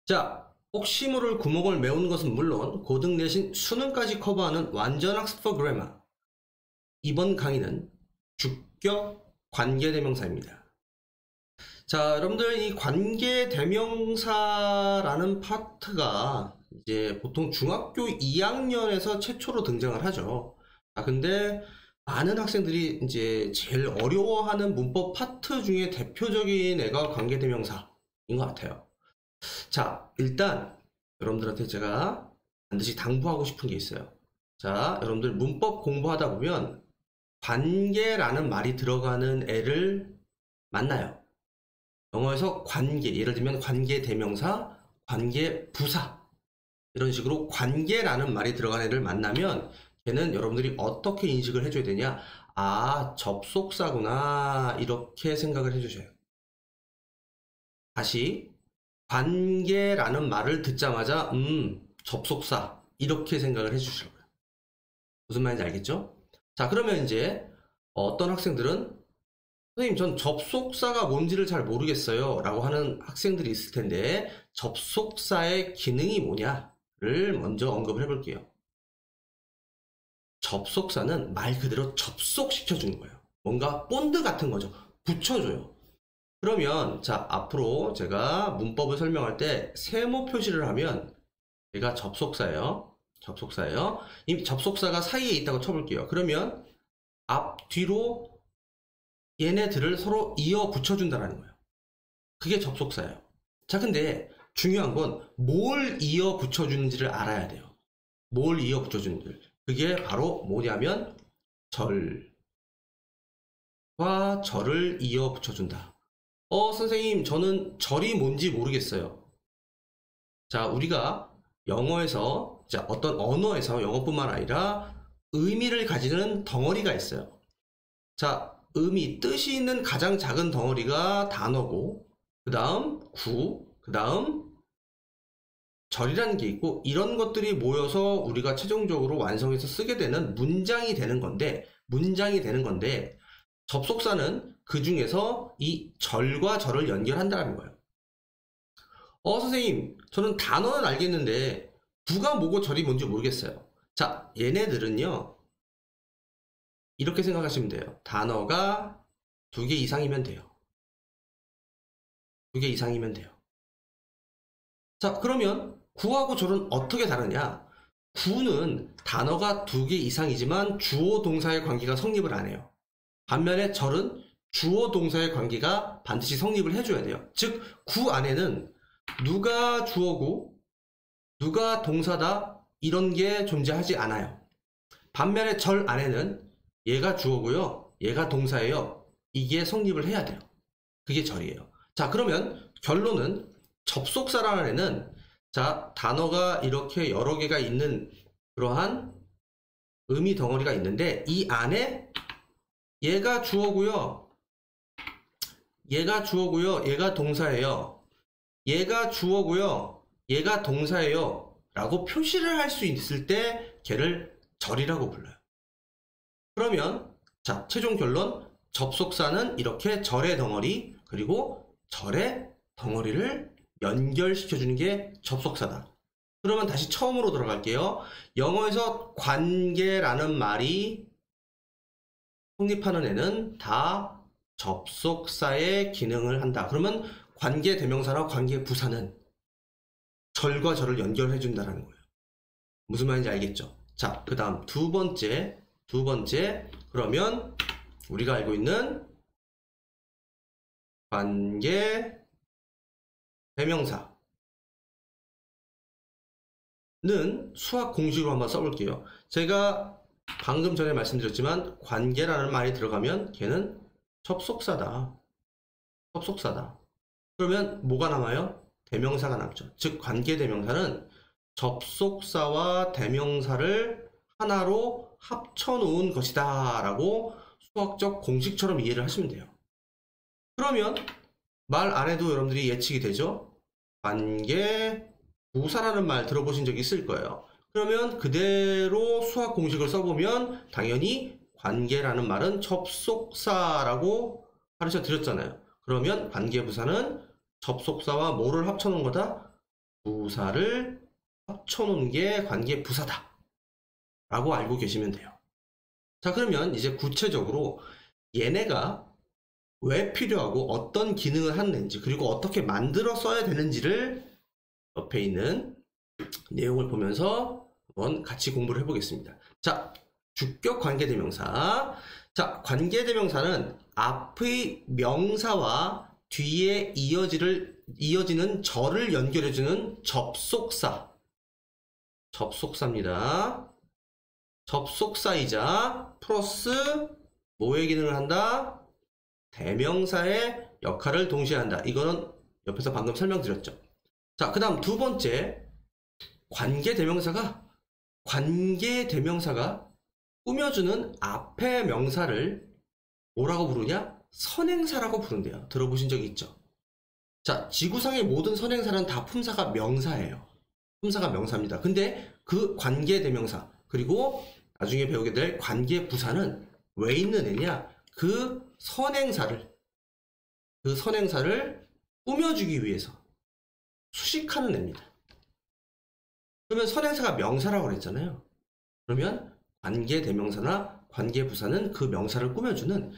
자, 혹시 모를 구멍을 메우는 것은 물론 고등 내신 수능까지 커버하는 완전 학습 그래머. 이번 강의는 주격 관계대명사입니다. 자, 여러분들 이 관계대명사라는 파트가 이제 보통 중학교 2학년에서 최초로 등장을 하죠. 근데 많은 학생들이 이제 제일 어려워하는 문법 파트 중에 대표적인 애가 관계대명사인 것 같아요. 자, 일단 여러분들한테 제가 반드시 당부하고 싶은 게 있어요. 자, 여러분들 문법 공부하다 보면 관계라는 말이 들어가는 애를 만나요. 영어에서 관계, 예를 들면 관계대명사, 관계부사 이런 식으로 관계라는 말이 들어가는 애를 만나면 걔는 여러분들이 어떻게 인식을 해줘야 되냐? 아, 접속사구나, 이렇게 생각을 해주셔요. 다시 관계라는 말을 듣자마자 접속사, 이렇게 생각을 해주시라고요. 무슨 말인지 알겠죠? 자, 그러면 이제 어떤 학생들은 선생님, 전 접속사가 뭔지를 잘 모르겠어요 라고 하는 학생들이 있을 텐데, 접속사의 기능이 뭐냐를 먼저 언급을 해볼게요. 접속사는 말 그대로 접속시켜주는 거예요. 뭔가 본드 같은 거죠. 붙여줘요. 그러면 자, 앞으로 제가 문법을 설명할 때 세모 표시를 하면 얘가 접속사예요. 접속사예요. 이 접속사가 사이에 있다고 쳐볼게요. 그러면 앞, 뒤로 얘네들을 서로 이어 붙여준다는 거예요. 그게 접속사예요. 자, 근데 중요한 건 뭘 이어 붙여주는지를 알아야 돼요. 뭘 이어 붙여주는지. 그게 바로 뭐냐면 절과 절을 이어 붙여준다. 선생님, 저는 절이 뭔지 모르겠어요. 자, 우리가 영어에서, 자, 어떤 언어에서 영어뿐만 아니라 의미를 가지는 덩어리가 있어요. 자, 뜻이 있는 가장 작은 덩어리가 단어고, 그 다음 구, 그 다음 절이라는 게 있고, 이런 것들이 모여서 우리가 최종적으로 완성해서 쓰게 되는 문장이 되는 건데, 접속사는 그 중에서 이 절과 절을 연결한다는 거예요. 선생님, 저는 단어는 알겠는데 구가 뭐고 절이 뭔지 모르겠어요. 자, 얘네들은요, 이렇게 생각하시면 돼요. 단어가 2개 이상이면 돼요. 2개 이상이면 돼요. 자, 그러면 구하고 절은 어떻게 다르냐? 구는 단어가 2개 이상이지만 주어 동사의 관계가 성립을 안 해요. 반면에 절은 주어 동사의 관계가 반드시 성립을 해줘야 돼요. 즉, 구 안에는 누가 주어고 누가 동사다 이런 게 존재하지 않아요. 반면에 절 안에는 얘가 주어고요, 얘가 동사예요. 이게 성립을 해야 돼요. 그게 절이에요. 자, 그러면 결론은 접속사라는 애는, 자, 단어가 이렇게 여러 개가 있는 그러한 의미 덩어리가 있는데, 이 안에 얘가 주어고요, 얘가 동사예요. 얘가 주어고요, 얘가 동사예요 라고 표시를 할 수 있을 때 걔를 절이라고 불러요. 그러면 자, 최종 결론, 접속사는 이렇게 절의 덩어리, 그리고 절의 덩어리를 연결시켜주는 게 접속사다. 그러면 다시 처음으로 들어갈게요. 영어에서 관계라는 말이 성립하는 애는 다 접속사의 기능을 한다. 그러면 관계대명사나 관계부사는 절과 절을 연결해 준다는 거예요. 무슨 말인지 알겠죠? 자, 그 다음 두 번째, 그러면 우리가 알고 있는 관계대명사는 수학 공식으로 한번 써볼게요. 제가 방금 전에 말씀드렸지만 관계라는 말이 들어가면 걔는 접속사다. 그러면 뭐가 남아요? 대명사가 남죠. 즉, 관계대명사는 접속사와 대명사를 하나로 합쳐놓은 것이다 라고 수학적 공식처럼 이해를 하시면 돼요. 그러면 말 안 해도 여러분들이 예측이 되죠? 관계부사라는 말 들어보신 적이 있을 거예요. 그러면 그대로 수학 공식을 써보면 당연히 관계라는 말은 접속사라고 가르쳐 드렸잖아요. 그러면 관계부사는 접속사와 뭐를 합쳐놓은 거다? 부사를 합쳐놓은 게 관계부사다 라고 알고 계시면 돼요. 자, 그러면 이제 구체적으로 얘네가 왜 필요하고 어떤 기능을 하는지, 그리고 어떻게 만들어 써야 되는지를 옆에 있는 내용을 보면서 한번 같이 공부를 해보겠습니다. 자, 주격 관계대명사. 자, 관계대명사는 앞의 명사와 뒤에 이어지는 절을 연결해주는 접속사입니다. 접속사이자 플러스 뭐의 기능을 한다? 대명사의 역할을 동시에 한다. 이거는 옆에서 방금 설명드렸죠. 자, 그 다음 두 번째, 관계대명사가 꾸며주는 앞의 명사를 뭐라고 부르냐? 선행사라고 부른대요. 들어보신 적이 있죠? 자, 지구상의 모든 선행사는 다 품사가 명사예요. 품사가 명사입니다. 근데 그 관계대명사, 그리고 나중에 배우게 될 관계부사는 왜 있는 애냐? 그 선행사를 꾸며주기 위해서 수식하는 애입니다. 그러면 선행사가 명사라고 그랬잖아요. 그러면 관계대명사나 관계부사는 그 명사를 꾸며주는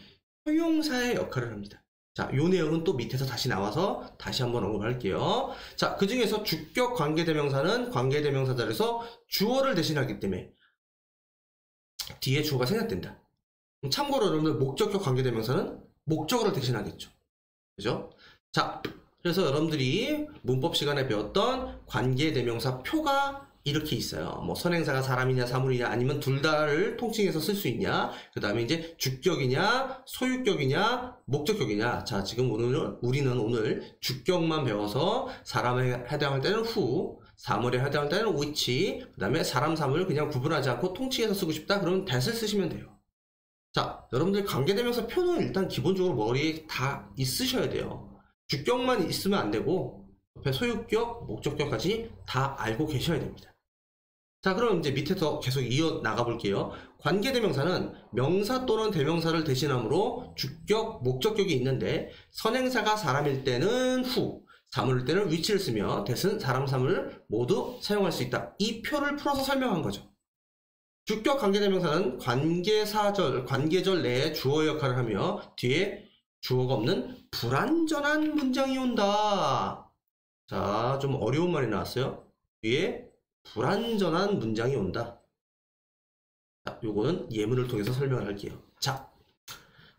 형용사의 역할을 합니다. 자, 요 내용은 또 밑에서 다시 나와서 다시 한번 언급할게요. 자, 그 중에서 주격 관계대명사는 관계대명사 자리에서 주어를 대신하기 때문에 뒤에 주어가 생략된다. 참고로 여러분들 목적격 관계대명사는 목적어를 대신하겠죠. 그죠? 자, 그래서 여러분들이 문법 시간에 배웠던 관계대명사 표가 이렇게 있어요. 뭐 선행사가 사람이냐 사물이냐 아니면 둘 다를 통칭해서 쓸 수 있냐, 그 다음에 이제 주격이냐 소유격이냐 목적격이냐. 자, 지금 우리는 오늘 주격만 배워서 사람에 해당할 때는 who, 사물에 해당할 때는 which, 그 다음에 사람 사물을 그냥 구분하지 않고 통칭해서 쓰고 싶다 그러면 that을 쓰시면 돼요. 자, 여러분들 관계대명사 표는 일단 기본적으로 머리에 다 있으셔야 돼요. 주격만 있으면 안 되고 옆에 소유격, 목적격까지 다 알고 계셔야 됩니다. 자, 그럼 이제 밑에서 계속 이어 나가 볼게요. 관계대명사는 명사 또는 대명사를 대신하므로 주격, 목적격이 있는데 선행사가 사람일 때는 who, 사물일 때는 which를 쓰며 that은 사람, 사물을 모두 사용할 수 있다. 이 표를 풀어서 설명한 거죠. 주격 관계대명사는 관계절 내에 주어 역할을 하며 뒤에 주어가 없는 불완전한 문장이 온다. 자, 좀 어려운 말이 나왔어요. 뒤에 불완전한 문장이 온다. 자, 요거는 예문을 통해서 설명을 할게요. 자,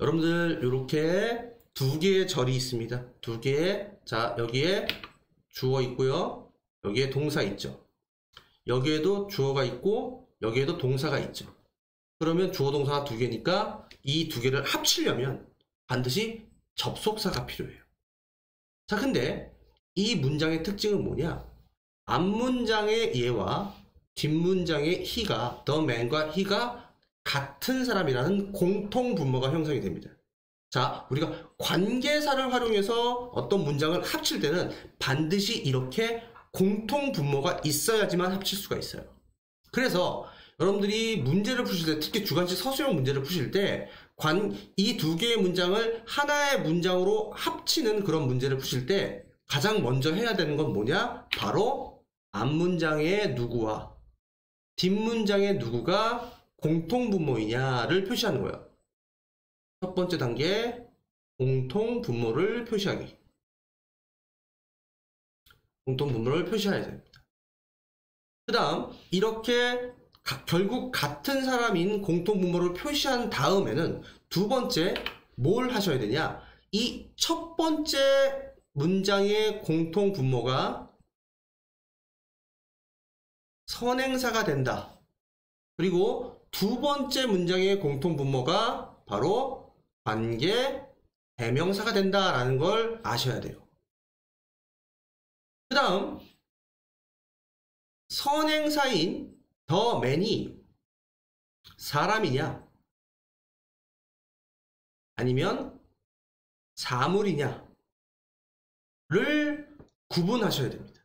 여러분들 이렇게 두 개의 절이 있습니다. 두 개의, 자, 여기에 주어 있고요. 여기에 동사 있죠. 여기에도 주어가 있고 여기에도 동사가 있죠. 그러면 주어 동사가 두 개니까 이 두 개를 합치려면 반드시 접속사가 필요해요. 자, 근데 이 문장의 특징은 뭐냐? 앞문장의 얘와 뒷문장의 he가, the man과 he가 같은 사람이라는 공통 분모가 형성이 됩니다. 자, 우리가 관계사를 활용해서 어떤 문장을 합칠 때는 반드시 이렇게 공통 분모가 있어야지만 합칠 수가 있어요. 그래서 여러분들이 문제를 푸실 때, 특히 주관식 서술형 문제를 푸실 때 이 두 개의 문장을 하나의 문장으로 합치는 그런 문제를 푸실 때 가장 먼저 해야 되는 건 뭐냐? 바로 앞문장의 누구와 뒷문장의 누구가 공통분모이냐를 표시하는 거예요. 첫 번째 단계, 공통분모를 표시하기. 공통분모를 표시해야 됩니다. 그 다음 이렇게 결국 같은 사람인 공통분모를 표시한 다음에는 두 번째 뭘 하셔야 되냐? 이 첫 번째 문장의 공통분모가 선행사가 된다. 그리고 두 번째 문장의 공통분모가 바로 관계 대명사가 된다라는 걸 아셔야 돼요. 그 다음 선행사인 the man이 사람이냐 아니면 사물이냐를 구분하셔야 됩니다.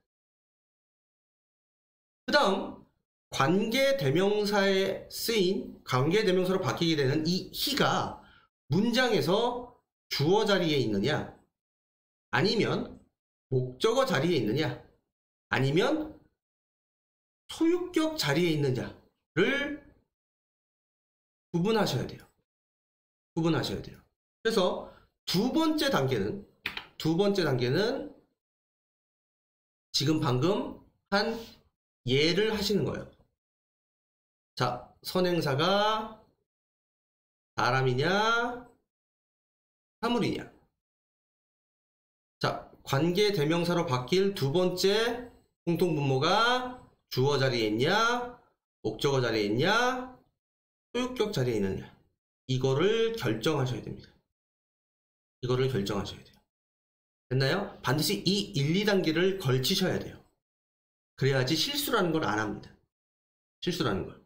그 다음 관계대명사에 쓰인, 관계대명사로 바뀌게 되는 이 he가 문장에서 주어 자리에 있느냐, 아니면 목적어 자리에 있느냐, 아니면 소유격 자리에 있느냐를 구분하셔야 돼요. 구분하셔야 돼요. 그래서 두 번째 단계는 지금 방금 한 예를 하시는 거예요. 자, 선행사가 사람이냐, 사물이냐. 자, 관계대명사로 바뀔 두 번째 공통분모가 주어 자리에 있냐, 목적어 자리에 있냐, 소유격 자리에 있느냐. 이거를 결정하셔야 됩니다. 이거를 결정하셔야 돼요. 됐나요? 반드시 이 1, 2단계를 걸치셔야 돼요. 그래야지 실수라는 걸 안 합니다. 실수라는 걸.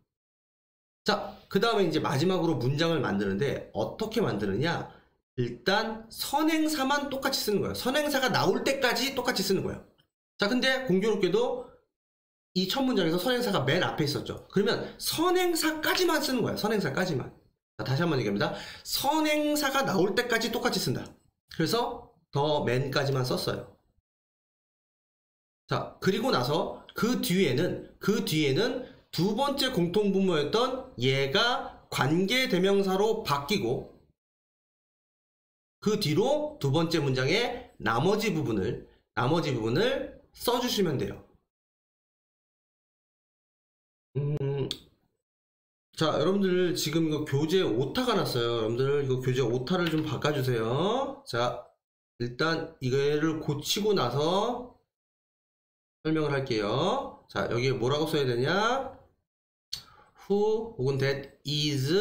자, 그 다음에 이제 마지막으로 문장을 만드는데 어떻게 만드느냐? 일단 선행사만 똑같이 쓰는 거예요. 선행사가 나올 때까지 똑같이 쓰는 거예요. 자, 근데 공교롭게도 이 첫 문장에서 선행사가 맨 앞에 있었죠. 그러면 선행사까지만 쓰는 거예요. 선행사까지만. 자, 다시 한번 얘기합니다. 선행사가 나올 때까지 똑같이 쓴다. 그래서 더 맨까지만 썼어요. 자, 그리고 나서 그 뒤에는 두 번째 공통분모였던 얘가 관계대명사로 바뀌고 그 뒤로 두 번째 문장의 나머지 부분을 써주시면 돼요. 자, 여러분들 지금 이거 교재 오타가 났어요. 여러분들 이거 교재 오타를 좀 바꿔주세요. 자, 일단 이거를 고치고 나서 설명을 할게요. 자, 여기에 뭐라고 써야 되냐? Who 혹은 that is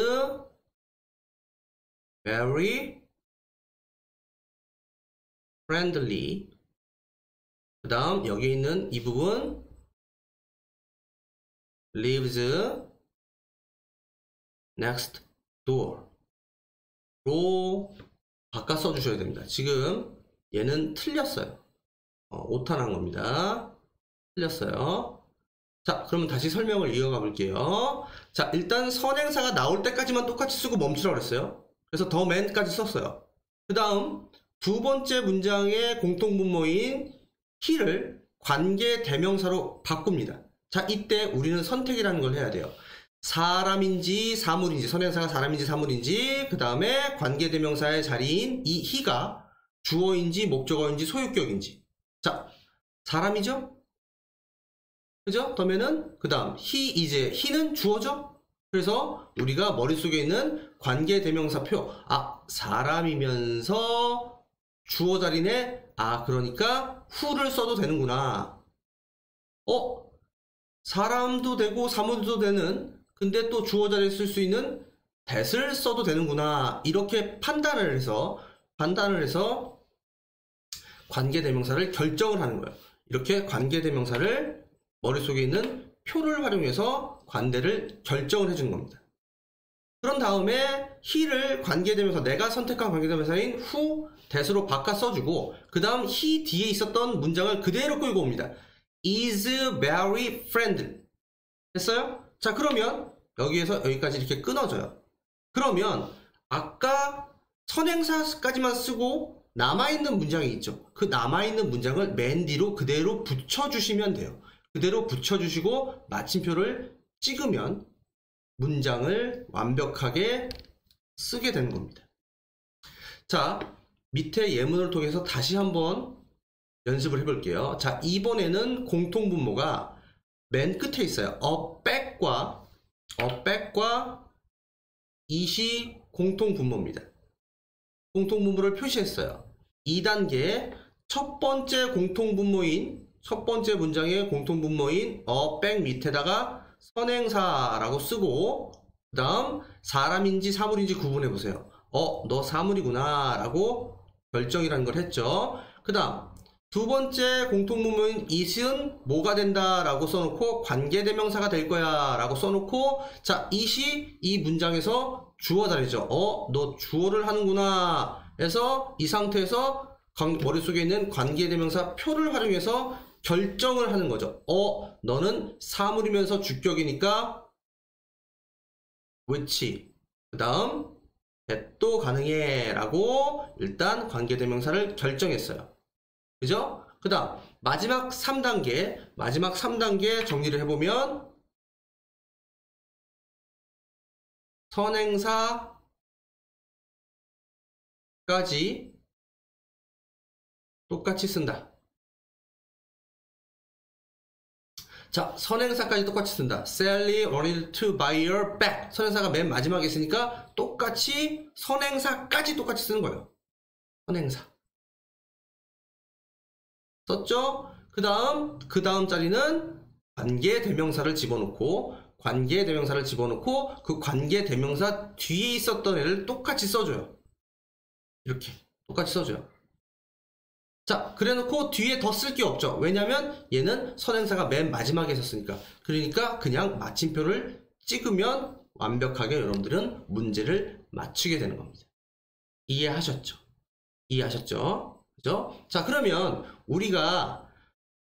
very friendly. 그 다음 여기 있는 이 부분 lives next door 로 바꿔 써주셔야 됩니다. 지금 얘는 틀렸어요. 오타 난 겁니다. 틀렸어요. 자, 그러면 다시 설명을 이어가 볼게요. 자, 일단 선행사가 나올 때까지만 똑같이 쓰고 멈추라고 그랬어요. 그래서 더 맨까지 썼어요. 그 다음 두 번째 문장의 공통분모인 he를 관계대명사로 바꿉니다. 자, 이때 우리는 선택이라는 걸 해야 돼요. 사람인지 사물인지, 선행사가 사람인지 사물인지, 그 다음에 관계대명사의 자리인 이 he가 주어인지 목적어인지 소유격인지. 자, 사람이죠? 그죠? 그러면은 그 다음 he는 주어죠? 그래서 우리가 머릿속에 있는 관계대명사표, 사람이면서 주어 자리네. 그러니까 who를 써도 되는구나. 사람도 되고 사물도 되는, 근데 또 주어 자리에 쓸 수 있는 that을 써도 되는구나. 이렇게 판단을 해서 관계대명사를 결정을 하는 거예요. 이렇게 관계대명사를 머릿속에 있는 표를 활용해서 관대를 결정을 해주는 겁니다. 그런 다음에 he를 관계대명사, 내가 선택한 관계대명사인 who, that으로 바꿔 써주고, 그 다음 he 뒤에 있었던 문장을 그대로 끌고 옵니다. is very friendly. 됐어요? 자, 그러면 여기에서 여기까지 이렇게 끊어져요. 그러면 아까 선행사까지만 쓰고 남아있는 문장이 있죠. 그 남아있는 문장을 맨 뒤로 그대로 붙여주시면 돼요. 그대로 붙여주시고 마침표를 찍으면 문장을 완벽하게 쓰게 되는 겁니다. 자, 밑에 예문을 통해서 다시 한번 연습을 해볼게요. 자, 이번에는 공통분모가 맨 끝에 있어요. back과 it이 공통분모입니다. 공통분모를 표시했어요. 2단계 첫 번째 문장의 공통분모인 back 밑에다가 선행사라고 쓰고, 그 다음 사람인지 사물인지 구분해보세요. 너 사물이구나 라고 결정이라는 걸 했죠. 그 다음 두 번째 공통분모인 it은 뭐가 된다 라고 써놓고 관계대명사가 될 거야 라고 써놓고, 자, it이 이 문장에서 주어 자리죠. 너 주어를 하는구나 해서 이 상태에서 머릿속에 있는 관계대명사 표를 활용해서 결정을 하는 거죠. 너는 사물이면서 주격이니까 which, 그 다음 that도 가능해 라고 일단 관계대명사를 결정했어요. 그죠? 그 다음 마지막 3단계 정리를 해보면 선행사까지 똑같이 쓴다. 자, 선행사까지 똑같이 쓴다. Sally wanted to buy your bag. 선행사가 맨 마지막에 있으니까 똑같이 선행사까지 똑같이 쓰는 거예요. 선행사. 썼죠? 그 다음 자리는 관계대명사를 집어넣고 그 관계대명사 뒤에 있었던 애를 똑같이 써줘요. 이렇게 똑같이 써줘요. 자, 그래놓고 뒤에 더 쓸 게 없죠. 왜냐면 얘는 선행사가 맨 마지막에 있었으니까. 그러니까 그냥 마침표를 찍으면 완벽하게 여러분들은 문제를 맞추게 되는 겁니다. 이해하셨죠? 그죠? 자, 그러면 우리가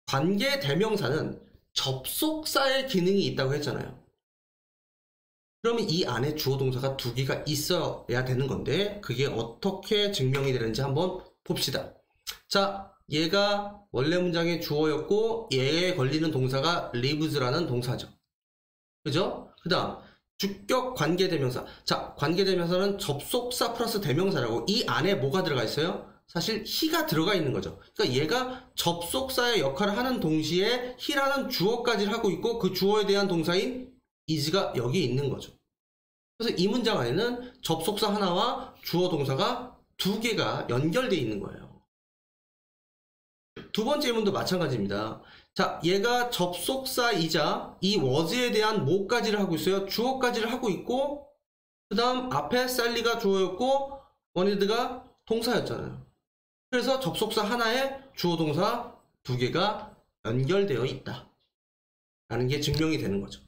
관계대명사는 접속사의 기능이 있다고 했잖아요. 그러면 이 안에 주어동사가 2개가 있어야 되는 건데 그게 어떻게 증명이 되는지 한번 봅시다. 자, 얘가 원래 문장의 주어였고 얘에 걸리는 동사가 lives라는 동사죠. 그죠? 그 다음 주격 관계대명사. 자, 관계대명사는 접속사 플러스 대명사라고 이 안에 뭐가 들어가 있어요? 사실 he가 들어가 있는 거죠. 그러니까 얘가 접속사의 역할을 하는 동시에 he라는 주어까지를 하고 있고 그 주어에 대한 동사인 is가 여기 있는 거죠. 그래서 이 문장 안에는 접속사 하나와 주어 동사가 2개가 연결되어 있는 거예요. 두 번째 예문도 마찬가지입니다. 자, 얘가 접속사이자 이 was에 대한 뭐까지를 하고 있어요? 주어까지를 하고 있고 그 다음 앞에 셀리가 주어였고 원니드가 동사였잖아요. 그래서 접속사 하나에 주어 동사 2개가 연결되어 있다 라는 게 증명이 되는 거죠.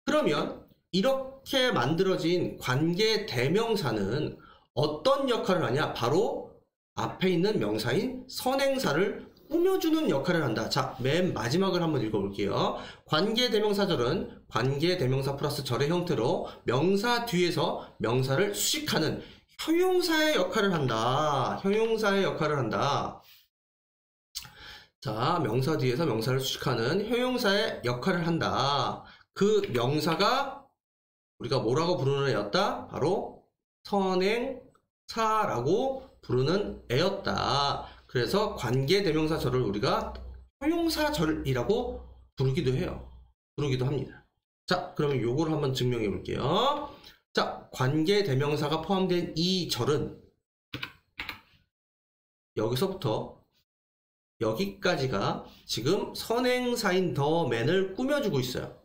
그러면 이렇게 만들어진 관계대명사는 어떤 역할을 하냐? 바로 앞에 있는 명사인 선행사를 꾸며주는 역할을 한다. 자, 맨 마지막을 한번 읽어볼게요. 관계대명사절은 관계대명사 플러스 절의 형태로 명사 뒤에서 명사를 수식하는 형용사의 역할을 한다. 자, 명사 뒤에서 명사를 수식하는 형용사의 역할을 한다. 그 명사가 우리가 뭐라고 부르는 애였다? 바로 선행사라고 부르는 애였다. 그래서 관계대명사절을 우리가 형용사절이라고 부르기도 합니다. 자, 그러면 요거를 한번 증명해 볼게요. 자, 관계대명사가 포함된 이 절은 여기서부터 여기까지가 지금 선행사인 the man을 꾸며주고 있어요.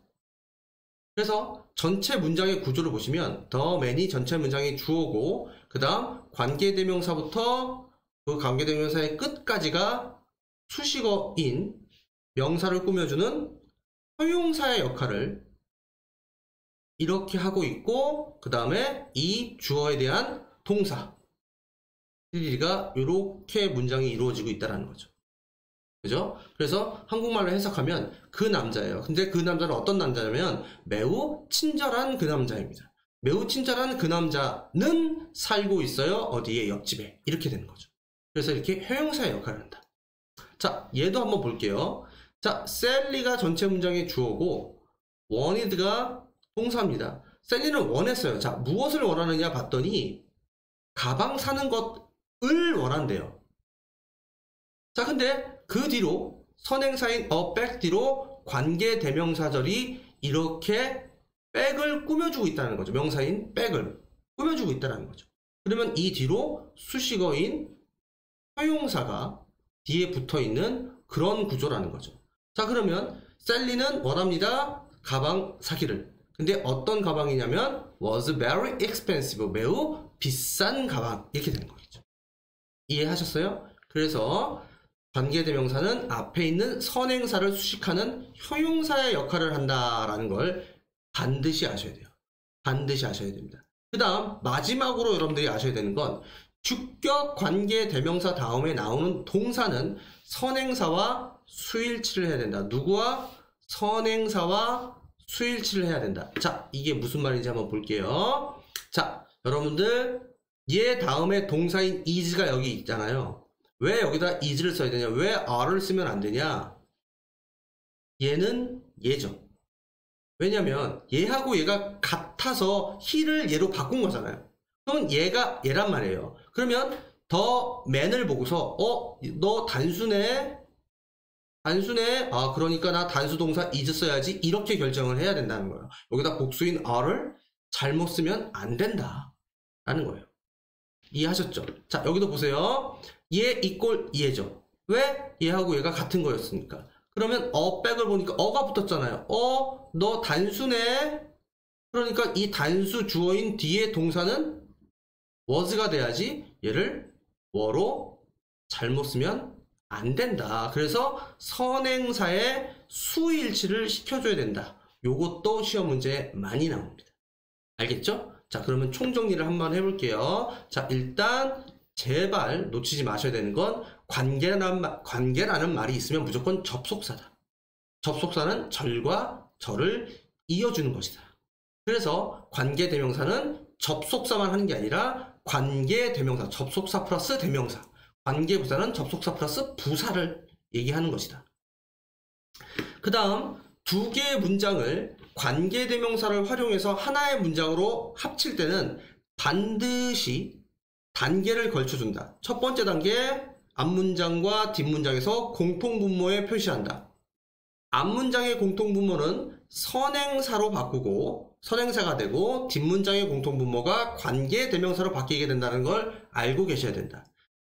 그래서 전체 문장의 구조를 보시면 the man이 전체 문장의 주어고 그 다음 관계대명사부터 그 관계대명사의 끝까지가 수식어인 명사를 꾸며주는 형용사의 역할을 이렇게 하고 있고 그 다음에 이 주어에 대한 동사 가 이렇게 문장이 이루어지고 있다는 거죠. 그죠? 그래서 한국말로 해석하면 그 남자예요. 근데 그 남자는 어떤 남자냐면 매우 친절한 그 남자입니다. 매우 친절한 그 남자는 살고 있어요. 어디에? 옆집에. 이렇게 되는 거죠. 그래서 이렇게 형용사의 역할을 한다. 자, 얘도 한번 볼게요. 자, 셀리가 전체 문장의 주어고 원이드가 동사입니다. 셀리는 원했어요. 자, 무엇을 원하느냐 봤더니 가방 사는 것을 원한대요. 자, 근데 그 뒤로 선행사인 a bag 뒤로 관계대명사절이 이렇게 백을 꾸며주고 있다는 거죠. 명사인 백을 꾸며주고 있다는 거죠. 그러면 이 뒤로 수식어인 형용사가 뒤에 붙어있는 그런 구조라는 거죠. 자, 그러면 셀리는 원합니다. 가방 사기를. 근데 어떤 가방이냐면 was very expensive. 매우 비싼 가방. 이렇게 되는 거겠죠. 이해하셨어요? 그래서 관계대명사는 앞에 있는 선행사를 수식하는 형용사의 역할을 한다라는 걸 반드시 아셔야 돼요. 반드시 아셔야 됩니다. 그 다음 마지막으로 여러분들이 아셔야 되는 건 주격 관계대명사 다음에 나오는 동사는 선행사와 수일치를 해야 된다. 누구와? 선행사와 수일치를 해야 된다. 자, 이게 무슨 말인지 한번 볼게요. 자, 여러분들 얘 다음에 동사인 is가 여기 있잖아요. 왜 여기다 is를 써야 되냐? 왜 are를 쓰면 안 되냐? 얘는 얘죠. 왜냐면 얘하고 얘가 같아서 he를 얘로 바꾼 거잖아요. 그럼 얘가 얘란 말이에요. 그러면 더 man을 보고서 너 단수네. 아, 그러니까 나 단수 동사 is 써야지. 이렇게 결정을 해야 된다는 거예요. 여기다 복수인 are를 잘못 쓰면 안 된다 라는 거예요. 이해하셨죠? 자, 여기도 보세요. 얘 이꼴 얘죠. 왜? 얘하고 얘가 같은 거였으니까. 그러면 백을 보니까 어가 붙었잖아요. 너 단수네. 그러니까 이 단수 주어인 뒤에 동사는 was가 돼야지. 얘를 were로 잘못 쓰면 안 된다. 그래서 선행사의 수일치를 시켜줘야 된다. 요것도 시험 문제에 많이 나옵니다. 알겠죠? 자, 그러면 총정리를 한번 해볼게요. 자, 일단 제발 놓치지 마셔야 되는 건 관계라는 말이 있으면 무조건 접속사다. 접속사는 절과 절을 이어주는 것이다. 그래서 관계대명사는 접속사만 하는 게 아니라 관계대명사, 접속사 플러스 대명사, 관계부사는 접속사 플러스 부사를 얘기하는 것이다. 그 다음 두 개의 문장을 관계대명사를 활용해서 하나의 문장으로 합칠 때는 반드시 단계를 걸쳐준다. 첫 번째 단계, 앞문장과 뒷문장에서 공통분모에 표시한다. 앞문장의 공통분모는 선행사로 바꾸고 선행사가 되고 뒷문장의 공통분모가 관계대명사로 바뀌게 된다는 걸 알고 계셔야 된다.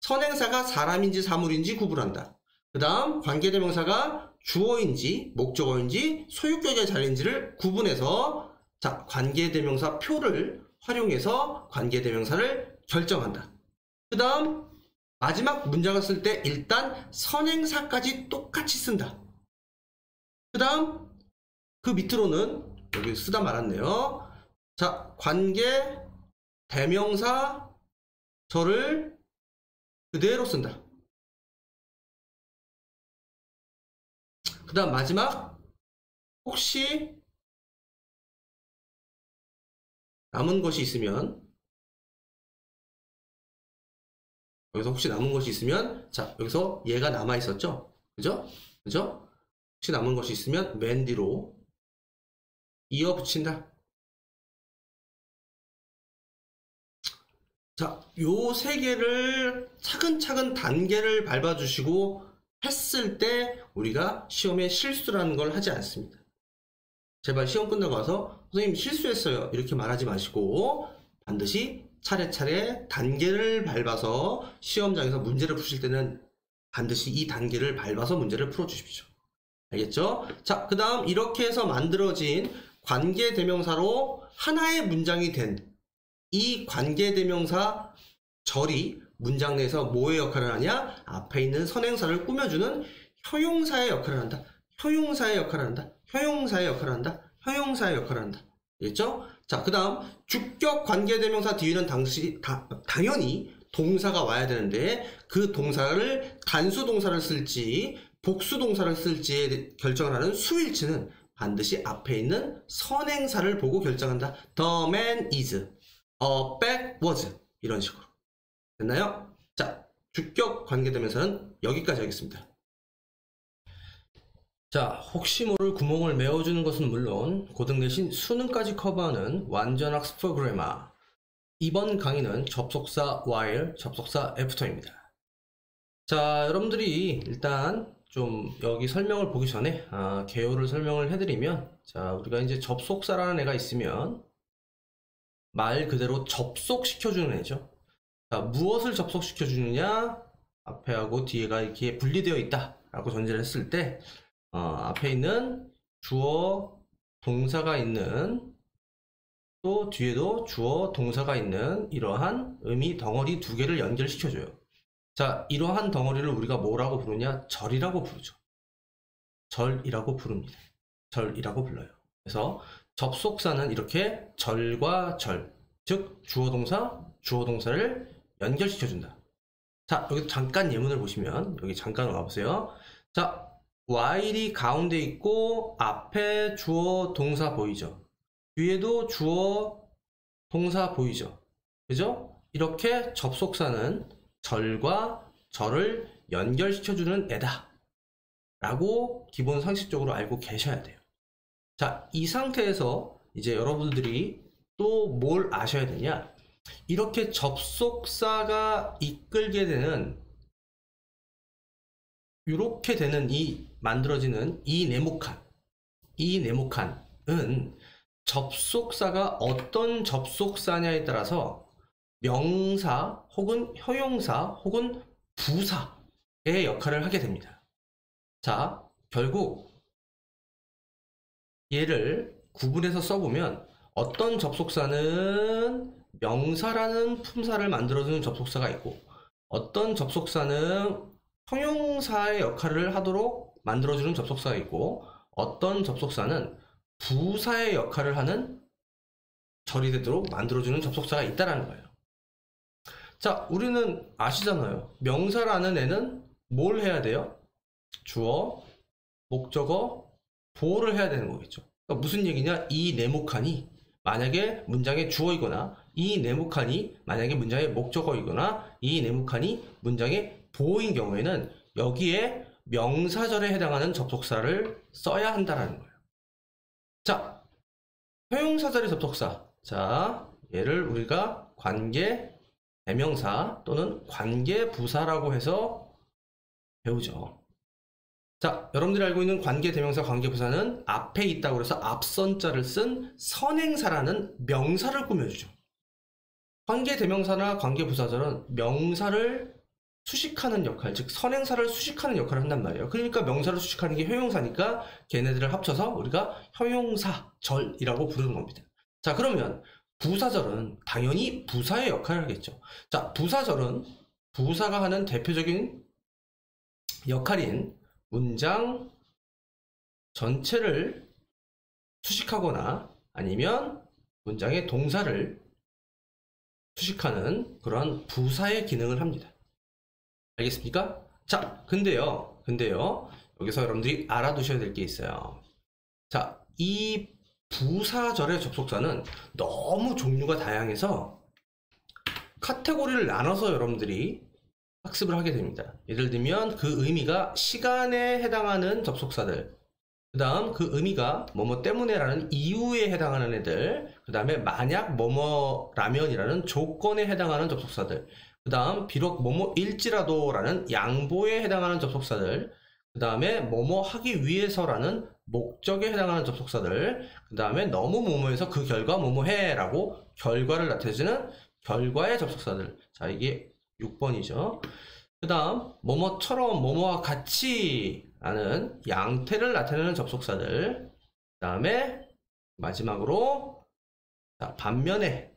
선행사가 사람인지 사물인지 구분한다. 그 다음 관계대명사가 주어인지 목적어인지 소유격의 자리인지를 구분해서 자, 관계대명사 표를 활용해서 관계대명사를 결정한다. 그 다음 마지막 문장을 쓸 때 일단 선행사까지 똑같이 쓴다. 그 다음 그 밑으로는 여기 쓰다 말았네요. 자, 관계대명사 절을 그대로 쓴다. 그 다음 마지막 혹시 남은 것이 있으면 여기서 혹시 남은 것이 있으면 자, 여기서 얘가 남아 있었죠? 그죠? 혹시 남은 것이 있으면 맨 뒤로 이어 붙인다. 자, 요 세 개를 차근차근 단계를 밟아주시고 했을 때 우리가 시험에 실수라는 걸 하지 않습니다. 제발 시험 끝나고 와서 선생님 실수했어요 이렇게 말하지 마시고 반드시 차례차례 단계를 밟아서 시험장에서 문제를 푸실 때는 반드시 이 단계를 밟아서 문제를 풀어주십시오. 알겠죠? 자, 그 다음 이렇게 해서 만들어진 관계대명사로 하나의 문장이 된 이 관계대명사 절이 문장 내에서 뭐의 역할을 하냐? 앞에 있는 선행사를 꾸며주는 형용사의 역할을 한다. 형용사의 역할을 한다. 형용사의 역할을 한다. 형용사의 역할을 한다. 알겠죠? 자, 그 다음 주격 관계대명사 뒤에는 당연히 동사가 와야 되는데 그 동사를 단수동사를 쓸지 복수동사를 쓸지에 결정을 하는 수일치는 반드시 앞에 있는 선행사를 보고 결정한다. The man is, a bag was 이런 식으로 됐나요? 자, 주격 관계대명사는 여기까지 하겠습니다. 자, 혹시 모를 구멍을 메워주는 것은 물론 고등 대신 수능까지 커버하는 완전 학습 프로그래머. 이번 강의는 접속사 while, 접속사 after입니다. 자, 여러분들이 일단 좀 여기 설명을 보기 전에 개요를 설명을 해드리면 자, 우리가 이제 접속사라는 애가 있으면 말 그대로 접속시켜주는 애죠. 자, 무엇을 접속시켜주느냐? 앞에하고 뒤에가 이렇게 분리되어 있다 라고 전제를 했을 때 앞에 있는 주어 동사가 있는 또 뒤에도 주어 동사가 있는 이러한 의미 덩어리 두 개를 연결시켜줘요. 자, 이러한 덩어리를 우리가 뭐라고 부르냐? 절이라고 부르죠. 절이라고 부릅니다. 절이라고 불러요. 그래서 접속사는 이렇게 절과 절, 즉 주어 동사, 주어 동사를 연결시켜준다. 자, 여기 잠깐 예문을 보시면 여기 잠깐 와보세요. 자, while이 가운데 있고 앞에 주어 동사 보이죠? 뒤에도 주어 동사 보이죠? 그죠? 이렇게 접속사는 절과 절을 연결시켜주는 애다 라고 기본 상식적으로 알고 계셔야 돼요. 자, 이 상태에서 이제 여러분들이 또 뭘 아셔야 되냐? 이렇게 접속사가 이끌게 되는 이렇게 되는 만들어지는 이 네모칸은 접속사가 어떤 접속사냐에 따라서 명사 혹은 형용사 혹은 부사의 역할을 하게 됩니다. 자, 결국 얘를 구분해서 써보면 어떤 접속사는 명사라는 품사를 만들어주는 접속사가 있고 어떤 접속사는 형용사의 역할을 하도록 만들어주는 접속사가 있고 어떤 접속사는 부사의 역할을 하는 절이 되도록 만들어주는 접속사가 있다는 거예요. 자, 우리는 아시잖아요. 명사라는 애는 뭘 해야 돼요? 주어, 목적어, 보어를 해야 되는 거겠죠. 그러니까 무슨 얘기냐? 이 네모칸이 만약에 문장의 주어이거나 이 네모칸이 만약에 문장의 목적어이거나 이 네모칸이 문장의 보어인 경우에는 여기에 명사절에 해당하는 접속사를 써야 한다는 거예요. 자, 형용사절의 접속사. 자, 얘를 우리가 관계 대명사 또는 관계 부사라고 해서 배우죠. 자, 여러분들이 알고 있는 관계 대명사 관계 부사는 앞에 있다고 해서 앞선자를 쓴 선행사라는 명사를 꾸며주죠. 관계 대명사나 관계 부사절은 명사를 수식하는 역할, 즉 선행사를 수식하는 역할을 한단 말이에요. 그러니까 명사를 수식하는 게 형용사니까 걔네들을 합쳐서 우리가 형용사절이라고 부르는 겁니다. 자, 그러면 부사절은 당연히 부사의 역할을 하겠죠. 자, 부사절은 부사가 하는 대표적인 역할인 문장 전체를 수식하거나 아니면 문장의 동사를 수식하는 그런 부사의 기능을 합니다. 알겠습니까? 자, 근데요, 여기서 여러분들이 알아두셔야 될 게 있어요. 자, 이 부사절의 접속사는 너무 종류가 다양해서 카테고리를 나눠서 여러분들이 학습을 하게 됩니다. 예를 들면 그 의미가 시간에 해당하는 접속사들, 그 다음 그 의미가 뭐뭐 때문에라는 이유에 해당하는 애들, 그 다음에 만약 뭐뭐라면이라는 조건에 해당하는 접속사들, 그 다음 비록 뭐뭐일지라도 라는 양보에 해당하는 접속사들, 그 다음에 뭐뭐 하기 위해서라는 목적에 해당하는 접속사들, 그 다음에 너무 뭐뭐해서 그 결과 뭐뭐해 라고 결과를 나타내주는 결과의 접속사들. 자, 이게 6번이죠. 그 다음 뭐뭐처럼 뭐뭐와 같이 라는 양태를 나타내는 접속사들. 그 다음에 마지막으로 반면에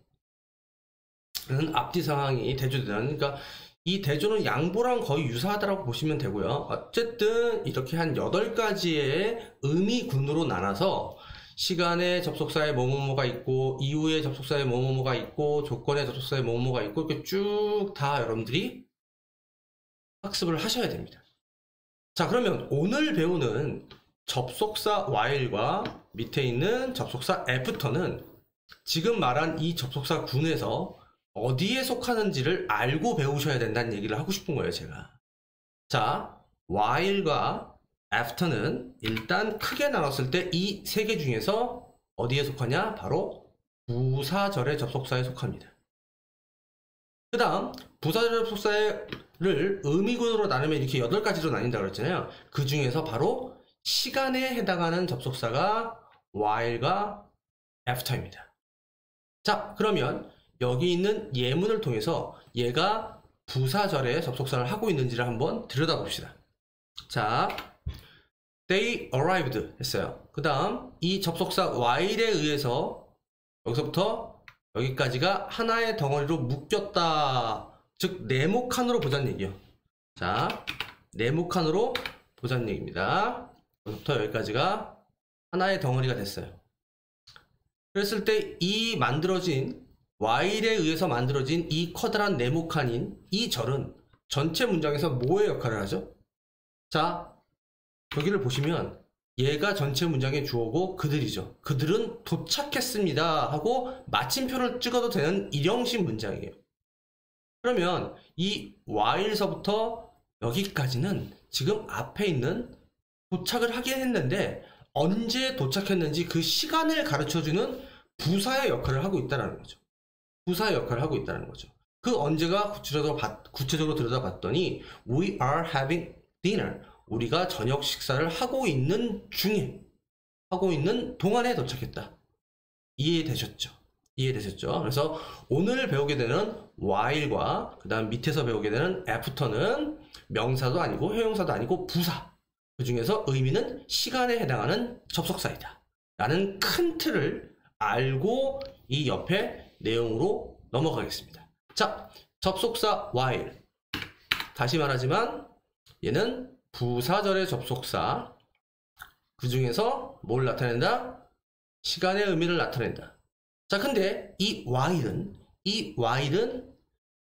는 앞뒤 상황이 대조되는, 그러니까 이 대조는 양보랑 거의 유사하다고 보시면 되고요. 어쨌든 이렇게 한 8가지의 의미군으로 나눠서 시간의 접속사에 뭐뭐뭐가 있고 이후의 접속사에 뭐뭐뭐가 있고 조건의 접속사에 뭐뭐가 있고 이렇게 쭉 다 여러분들이 학습을 하셔야 됩니다. 자, 그러면 오늘 배우는 접속사 while과 밑에 있는 접속사 after는 지금 말한 이 접속사 군에서 어디에 속하는지를 알고 배우셔야 된다는 얘기를 하고 싶은 거예요, 제가. 자, while과 after는 일단 크게 나눴을 때 이 세 개 중에서 어디에 속하냐? 바로 부사절의 접속사에 속합니다. 그 다음 부사절 접속사를 의미군으로 나누면 이렇게 8가지로 나뉜다고 그랬잖아요. 그 중에서 바로 시간에 해당하는 접속사가 while과 after입니다. 자, 그러면 여기 있는 예문을 통해서 얘가 부사절의 접속사를 하고 있는지를 한번 들여다봅시다. 자, they arrived 했어요. 그 다음 이 접속사 while에 의해서 여기서부터 여기까지가 하나의 덩어리로 묶였다. 즉 네모칸으로 보자는 얘기예요. 자, 네모칸으로 보자는 얘기입니다. 여기서부터 여기까지가 하나의 덩어리가 됐어요. 그랬을 때 이 만들어진 while에 의해서 만들어진 이 커다란 네모칸인 이 절은 전체 문장에서 뭐의 역할을 하죠? 자, 여기를 보시면 얘가 전체 문장의 주어고 그들이죠. 그들은 도착했습니다 하고 마침표를 찍어도 되는 일형식 문장이에요. 그러면 이 while서부터 여기까지는 지금 앞에 있는 도착을 하긴 했는데 언제 도착했는지 그 시간을 가르쳐주는 부사의 역할을 하고 있다는 거죠. 부사의 역할을 하고 있다는 거죠. 그 언제가 구체적으로 들여다봤더니 We are having dinner. 우리가 저녁 식사를 하고 있는 중에, 하고 있는 동안에 도착했다. 이해되셨죠? 이해되셨죠? 그래서 오늘 배우게 되는 while과 그 다음 밑에서 배우게 되는 after는 명사도 아니고 형용사도 아니고 부사. 그 중에서 의미는 시간에 해당하는 접속사이다. 라는 큰 틀을 알고 이 옆에 내용으로 넘어가겠습니다. 자, 접속사 while. 다시 말하지만 얘는 부사절의 접속사. 그 중에서 뭘 나타낸다? 시간의 의미를 나타낸다. 자, 근데 이 while은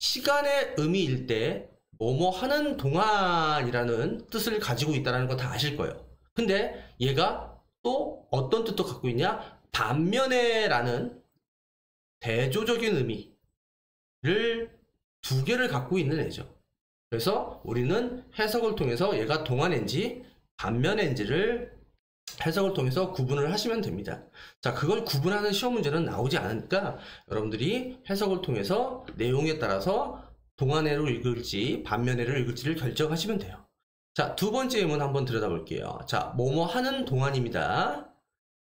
시간의 의미일 때 뭐뭐 하는 동안이라는 뜻을 가지고 있다는 거 다 아실 거예요. 근데 얘가 또 어떤 뜻도 갖고 있냐? 반면에 라는 대조적인 의미를 두 개를 갖고 있는 애죠. 그래서 우리는 해석을 통해서 얘가 동안인지 반면인지를 해석을 통해서 구분을 하시면 됩니다. 자, 그걸 구분하는 시험 문제는 나오지 않으니까 여러분들이 해석을 통해서 내용에 따라서 동안애로 읽을지 반면애로 읽을지를 결정하시면 돼요. 자, 두 번째 예문 한번 들여다볼게요. 자, 뭐뭐 하는 동안입니다.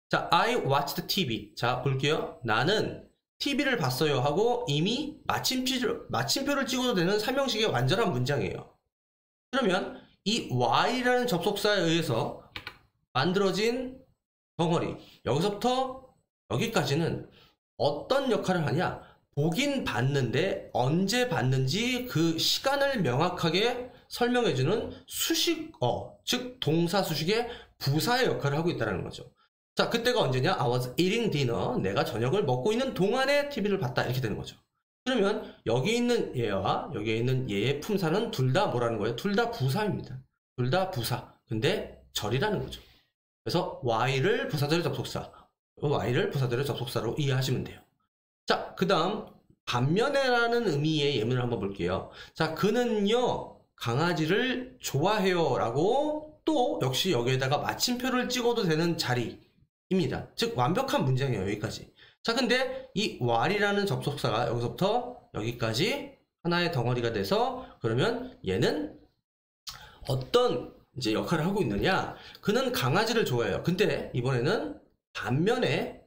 자, I watched TV. 자, 볼게요. 나는 TV를 봤어요 하고 이미 마침표를 찍어도 되는 삼형식의 완전한 문장이에요. 그러면 이 while이라는 접속사에 의해서 만들어진 덩어리, 여기서부터 여기까지는 어떤 역할을 하냐? 보긴 봤는데 언제 봤는지 그 시간을 명확하게 설명해주는 수식어, 즉 동사 수식의 부사의 역할을 하고 있다는 거죠. 자, 그때가 언제냐? I was eating dinner. 내가 저녁을 먹고 있는 동안에 TV를 봤다. 이렇게 되는 거죠. 그러면 여기 있는 얘와 여기에 있는 얘의 품사는 둘 다 뭐라는 거예요? 둘 다 부사입니다. 둘 다 부사. 근데 절이라는 거죠. 그래서 while을 부사절의 접속사, while을 부사절의 접속사로 이해하시면 돼요. 자, 그 다음 반면에라는 의미의 예문을 한번 볼게요. 자, 그는요 강아지를 좋아해요 라고 또 역시 여기에다가 마침표를 찍어도 되는 자리입니다. 즉 완벽한 문장이에요. 여기까지. 자, 근데 이 while이라는 접속사가 여기서부터 여기까지 하나의 덩어리가 돼서 그러면 얘는 어떤 이제 역할을 하고 있느냐? 그는 강아지를 좋아해요. 근데 이번에는 반면에,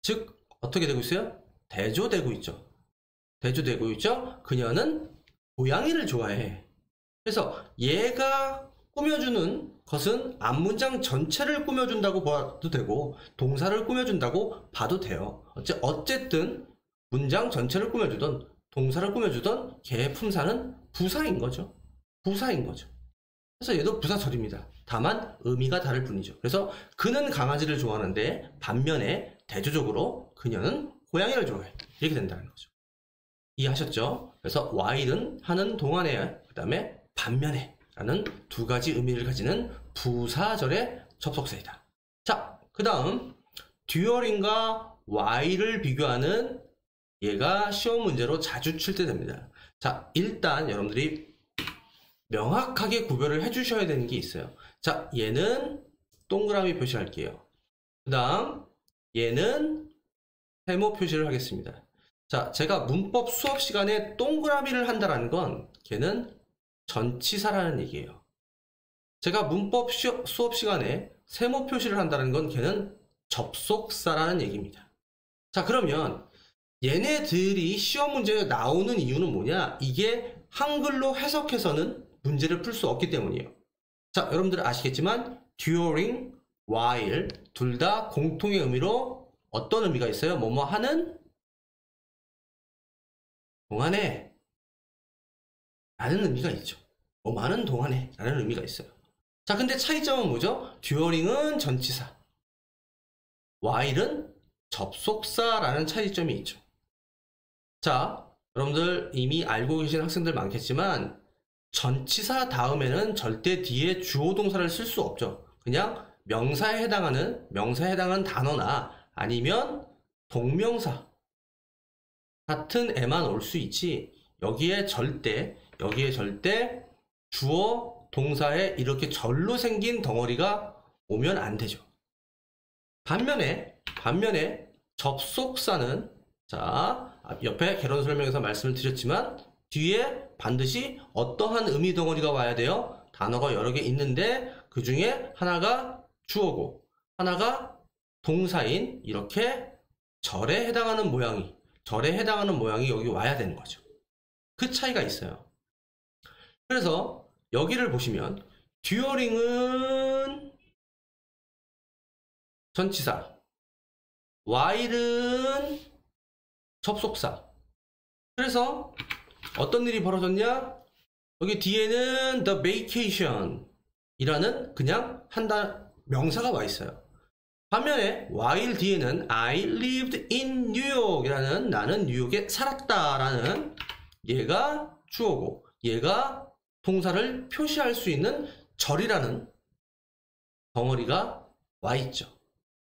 즉 어떻게 되고 있어요? 대조되고 있죠. 대조되고 있죠. 그녀는 고양이를 좋아해. 그래서 얘가 꾸며주는 것은 앞문장 전체를 꾸며준다고 봐도 되고 동사를 꾸며준다고 봐도 돼요. 어쨌든 문장 전체를 꾸며주던 동사를 꾸며주던 걔의 품사는 부사인 거죠. 부사인 거죠. 그래서 얘도 부사절입니다. 다만 의미가 다를 뿐이죠. 그래서 그는 강아지를 좋아하는데 반면에 대조적으로 그녀는 고양이를 좋아해. 이렇게 된다는 거죠. 이해하셨죠? 그래서 while은 하는 동안에, 그 다음에 반면에 라는 두 가지 의미를 가지는 부사절의 접속사이다. 자, 그 다음 during과 while을 비교하는 얘가 시험 문제로 자주 출제됩니다. 자, 일단 여러분들이 명확하게 구별을 해주셔야 되는 게 있어요. 자, 얘는 동그라미 표시할게요. 그 다음 얘는 세모 표시를 하겠습니다. 자, 제가 문법 수업 시간에 동그라미를 한다는 건 걔는 전치사라는 얘기예요. 제가 문법 수업 시간에 세모 표시를 한다는 건 걔는 접속사라는 얘기입니다. 자, 그러면 얘네들이 시험 문제에 나오는 이유는 뭐냐? 이게 한글로 해석해서는 문제를 풀 수 없기 때문이에요. 자, 여러분들 아시겠지만 during, while 둘 다 공통의 의미로 어떤 의미가 있어요? 뭐뭐 하는 동안에 라는 의미가 있죠. 뭐뭐 하는 동안에 라는 의미가 있어요. 자, 근데 차이점은 뭐죠? during은 전치사, while은 접속사라는 차이점이 있죠. 자, 여러분들 이미 알고 계신 학생들 많겠지만 전치사 다음에는 절대 뒤에 주어 동사를 쓸 수 없죠. 그냥 명사에 해당하는 단어나 아니면 동명사 같은 애만 올 수 있지, 여기에 절대 주어 동사에 이렇게 절로 생긴 덩어리가 오면 안 되죠. 반면에 접속사는, 자, 옆에 개론 설명에서 말씀을 드렸지만 뒤에 반드시 어떠한 의미 덩어리가 와야 돼요? 단어가 여러 개 있는데 그 중에 하나가 주어고 하나가 동사인 이렇게 절에 해당하는 모양이 여기 와야 되는 거죠. 그 차이가 있어요. 그래서 여기를 보시면 듀어링은 전치사, while은 접속사. 그래서 어떤 일이 벌어졌냐? 여기 뒤에는 the vacation 이라는 그냥 명사가 와 있어요. 반면에 while 뒤에는 I lived in New York 이라는, 나는 뉴욕에 살았다라는, 얘가 주어고 얘가 동사를 표시할 수 있는 절이라는 덩어리가 와 있죠.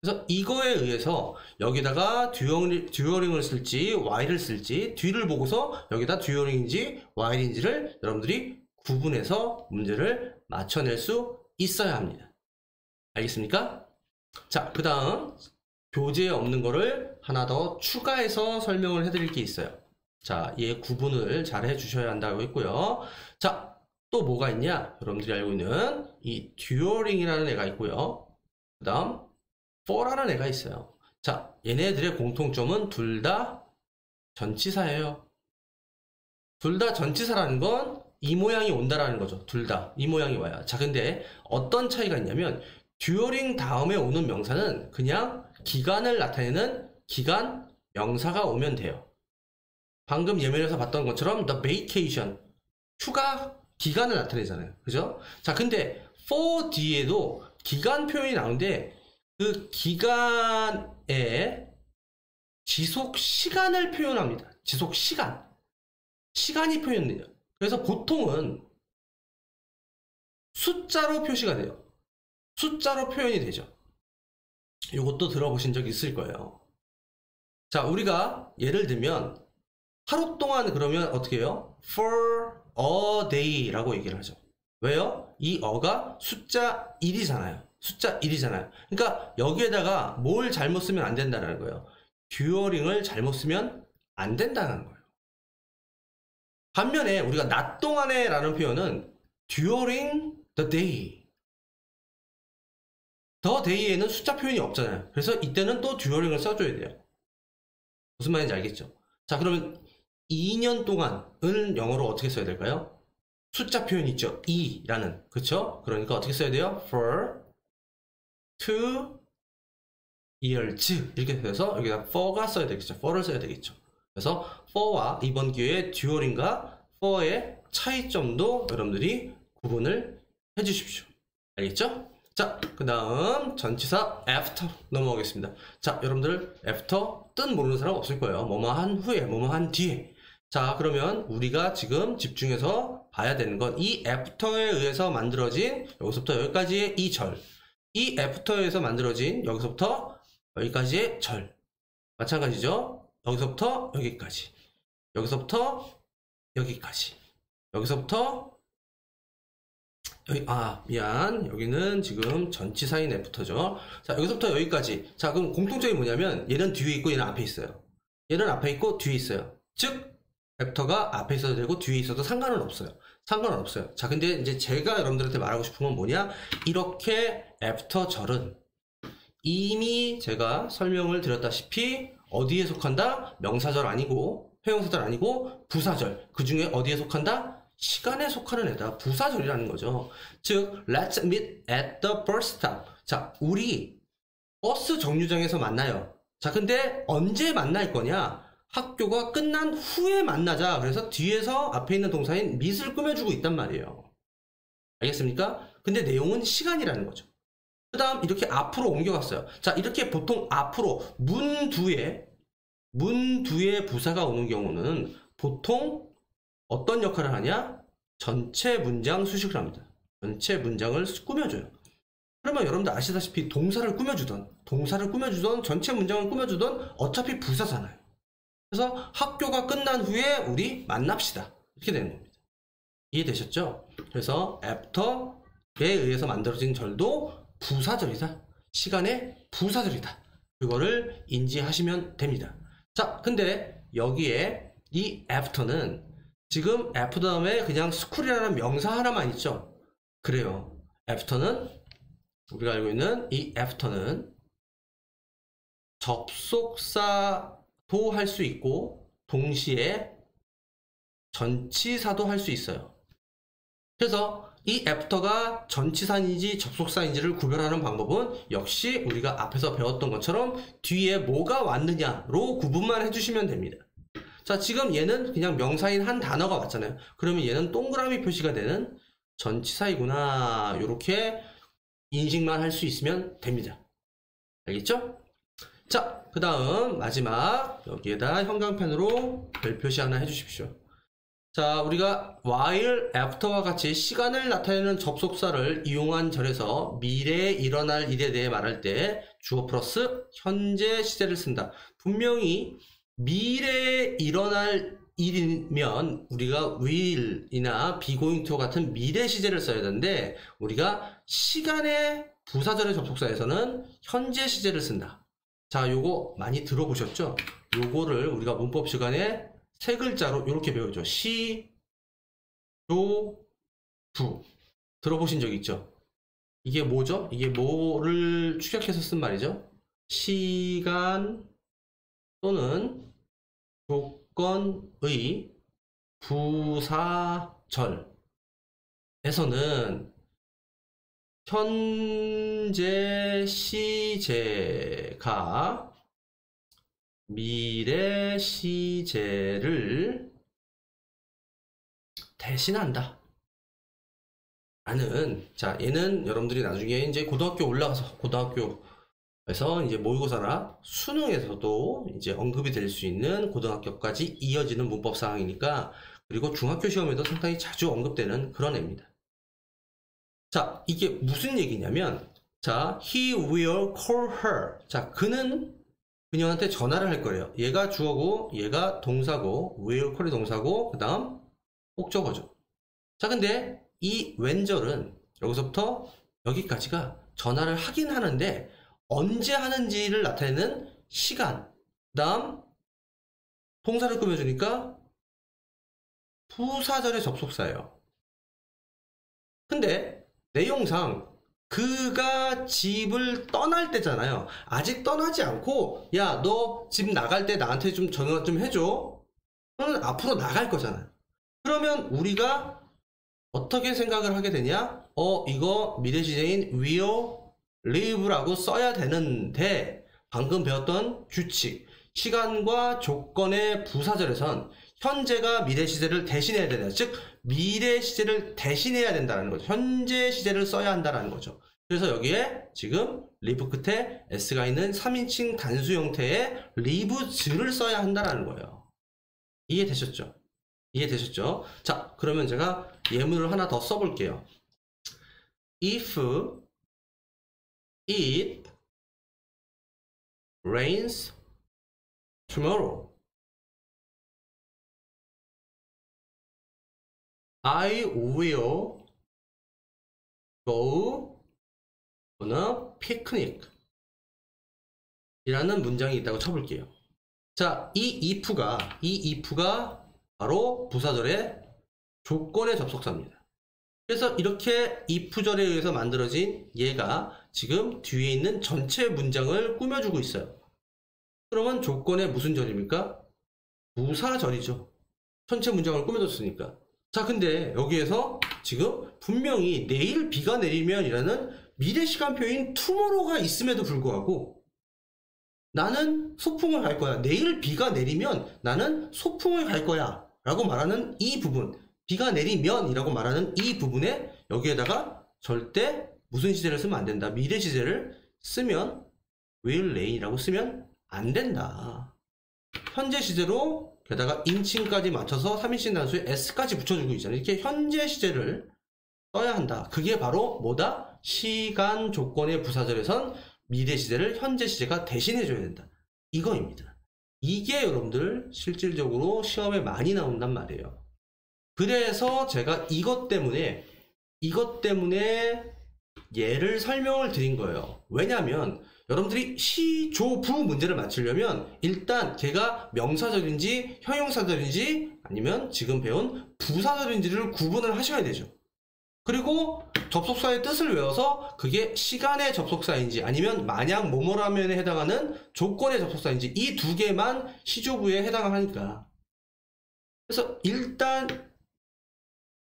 그래서 이거에 의해서 여기다가 듀어링을 쓸지 while을 쓸지 뒤를 보고서 여기다 듀어링인지 while인지를 여러분들이 구분해서 문제를 맞춰낼 수 있어야 합니다. 알겠습니까? 자, 그 다음 교재에 없는 거를 하나 더 추가해서 설명을 해드릴 게 있어요. 자, 얘 구분을 잘 해주셔야 한다고 했고요. 자, 또 뭐가 있냐? 여러분들이 알고 있는 이 듀어링이라는 애가 있고요. 그 다음 for라는 애가 있어요. 자, 얘네들의 공통점은 둘 다 전치사예요. 둘 다 전치사라는 건 이 모양이 온다라는 거죠. 둘 다 이 모양이 와요. 자, 근데 어떤 차이가 있냐면 듀어링 다음에 오는 명사는 그냥 기간을 나타내는 기간 명사가 오면 돼요. 방금 예문에서 봤던 것처럼 the vacation, 휴가 기간을 나타내잖아요. 그죠? 자, 근데 for 뒤에도 기간 표현이 나오는데 그 기간의 지속 시간을 표현합니다. 지속 시간. 시간이 표현돼요. 그래서 보통은 숫자로 표시가 돼요. 숫자로 표현이 되죠. 이것도 들어보신 적 있을 거예요. 자, 우리가 예를 들면 하루 동안 그러면 어떻게 해요? For a day 라고 얘기를 하죠. 왜요? 이 어가 숫자 1이잖아요. 숫자 1이잖아요. 그러니까 여기에다가 뭘 잘못 쓰면 안 된다는 거예요. 듀어링을 잘못 쓰면 안 된다는 거예요. 반면에 우리가 낮 동안에 라는 표현은 during the day. the day에는 숫자 표현이 없잖아요. 그래서 이때는 또 during을 써줘야 돼요. 무슨 말인지 알겠죠? 자, 그러면 2년 동안은 영어로 어떻게 써야 될까요? 숫자 표현이 있죠. 2라는. 그쵸? 그러니까 어떻게 써야 돼요? for 2 years 이렇게 돼서 여기다 for가 써야 되겠죠. for를 써야 되겠죠. 그래서 for와 이번 기회에 during과 for의 차이점도 여러분들이 구분을 해주십시오. 알겠죠? 자, 그 다음 전치사 after 넘어가겠습니다. 자, 여러분들 after 뜻 모르는 사람 없을 거예요. 뭐뭐한 후에, 뭐뭐한 뒤에. 자, 그러면 우리가 지금 집중해서 봐야 되는 건 이 after에 의해서 만들어진 여기서부터 여기까지의 이 절, 이 after에 의해서 만들어진 여기서부터 여기까지의 절 마찬가지죠. 여기서부터 여기까지, 여기서부터 여기까지, 여기서부터 여기, 여기는 지금 전치사인 after죠. 자, 여기서부터 여기까지. 자, 그럼 공통점이 뭐냐면 얘는 뒤에 있고 얘는 앞에 있어요. 얘는 앞에 있고 뒤에 있어요. 즉 after가 앞에 있어도 되고 뒤에 있어도 상관은 없어요. 상관은 없어요. 자, 근데 이제 제가 여러분들한테 말하고 싶은 건 뭐냐, 이렇게 after 절은 이미 제가 설명을 드렸다시피 어디에 속한다? 명사절 아니고 회용사절 아니고 부사절. 그 중에 어디에 속한다? 시간에 속하는 애다. 부사절이라는 거죠. 즉 let's meet at the bus stop. 자, 우리 버스 정류장에서 만나요. 자, 근데 언제 만날 거냐? 학교가 끝난 후에 만나자. 그래서 뒤에서 앞에 있는 동사인 meet을 꾸며주고 있단 말이에요. 알겠습니까? 근데 내용은 시간이라는 거죠. 그 다음 이렇게 앞으로 옮겨갔어요. 자, 이렇게 보통 앞으로 문 뒤에 부사가 오는 경우는 보통 어떤 역할을 하냐? 전체 문장 수식을 합니다. 전체 문장을 꾸며줘요. 그러면 여러분들 아시다시피 동사를 꾸며주던 전체 문장을 꾸며주던 어차피 부사잖아요. 그래서 학교가 끝난 후에 우리 만납시다. 이렇게 되는 겁니다. 이해되셨죠? 그래서 after에 의해서 만들어진 절도 부사절이다. 시간의 부사절이다. 그거를 인지하시면 됩니다. 자, 근데 여기에 이 after는 지금 after 다음에 그냥 school이라는 명사 하나만 있죠? 그래요. after는 우리가 알고 있는 이 after는 접속사도 할 수 있고 동시에 전치사도 할 수 있어요. 그래서 이 after가 전치사인지 접속사인지를 구별하는 방법은 역시 우리가 앞에서 배웠던 것처럼 뒤에 뭐가 왔느냐로 구분만 해주시면 됩니다. 자, 지금 얘는 그냥 명사인 한 단어가 왔잖아요. 그러면 얘는 동그라미 표시가 되는 전치사이구나, 이렇게 인식만 할 수 있으면 됩니다. 알겠죠? 자, 그 다음 마지막 여기에다 형광펜으로 별 표시 하나 해주십시오. 자, 우리가 while, after와 같이 시간을 나타내는 접속사를 이용한 절에서 미래에 일어날 일에 대해 말할 때 주어 플러스 현재 시제를 쓴다. 분명히 미래에 일어날 일이면 우리가 will이나 be going to 같은 미래 시제를 써야 되는데 우리가 시간의 부사절의 접속사에서는 현재 시제를 쓴다. 자, 요거 많이 들어보셨죠? 요거를 우리가 문법 시간에 세 글자로 이렇게 배우죠. 시, 조, 부. 들어보신 적 있죠? 이게 뭐죠? 이게 뭐를 축약해서 쓴 말이죠? 시간 또는 조건의 부사절에서는 현재 시제가 미래 시제를 대신한다 라는, 자, 얘는 여러분들이 나중에 이제 고등학교 올라가서 고등학교에서 이제 모의고사나 수능에서도 이제 언급이 될 수 있는 고등학교까지 이어지는 문법 사항이니까, 그리고 중학교 시험에도 상당히 자주 언급되는 그런 애입니다. 자, 이게 무슨 얘기냐면, 자, he will call her. 자, 그는 그녀한테 전화를 할 거래요. 얘가 주어고 얘가 동사고 will call이 동사고 그 다음 목적어죠. 자, 근데 이 when절은 여기서부터 여기까지가 전화를 하긴 하는데 언제 하는지를 나타내는 시간, 그 다음 동사를 꾸며주니까 부사절의 접속사예요. 근데 내용상 그가 집을 떠날 때잖아요. 아직 떠나지 않고, 야, 너 집 나갈 때 나한테 좀 전화 좀 해줘. 너는 앞으로 나갈 거잖아요. 그러면 우리가 어떻게 생각을 하게 되냐? 이거 미래 시제인 will live라고 써야 되는데, 방금 배웠던 규칙, 시간과 조건의 부사절에선 현재가 미래 시제를 대신해야 된다. 즉 미래 시제를 대신해야 된다는 거죠. 현재 시제를 써야 한다는 거죠. 그래서 여기에 지금 live 끝에 s가 있는 3인칭 단수 형태의 lives를 써야 한다는 거예요. 이해되셨죠? 이해되셨죠? 자, 그러면 제가 예문을 하나 더 써볼게요. If it rains tomorrow, I will go on a picnic 이라는 문장이 있다고 쳐볼게요. 자, 이 if가 바로 부사절의 조건의 접속사입니다. 그래서 이렇게 if절에 의해서 만들어진 얘가 지금 뒤에 있는 전체 문장을 꾸며주고 있어요. 그러면 조건의 무슨 절입니까? 부사절이죠. 전체 문장을 꾸며줬으니까. 자, 근데 여기에서 지금 분명히 내일 비가 내리면 이라는 미래 시간표인 tomorrow가 있음에도 불구하고 나는 소풍을 갈 거야. 내일 비가 내리면 나는 소풍을 갈 거야 라고 말하는 이 부분, 비가 내리면 이라고 말하는 이 부분에 여기에다가 절대 무슨 시제를 쓰면 안 된다. 미래 시제를 쓰면 will rain이라고 쓰면 안 된다. 현재 시제로 게다가 인칭까지 맞춰서 3인칭 단수에 s까지 붙여주고 있잖아요. 이렇게 현재 시제를 써야 한다. 그게 바로 뭐다? 시간 조건의 부사절에선 미래 시제를 현재 시제가 대신해줘야 된다. 이거입니다. 이게 여러분들 실질적으로 시험에 많이 나온단 말이에요. 그래서 제가 이것 때문에 얘를 설명을 드린 거예요. 왜냐하면 여러분들이 시조부 문제를 맞추려면 일단 걔가 명사절인지 형용사절인지 아니면 지금 배운 부사절인지를 구분을 하셔야 되죠. 그리고 접속사의 뜻을 외워서 그게 시간의 접속사인지 아니면 만약 뭐뭐라면에 해당하는 조건의 접속사인지 이 두 개만 시조부에 해당을 하니까. 그래서 일단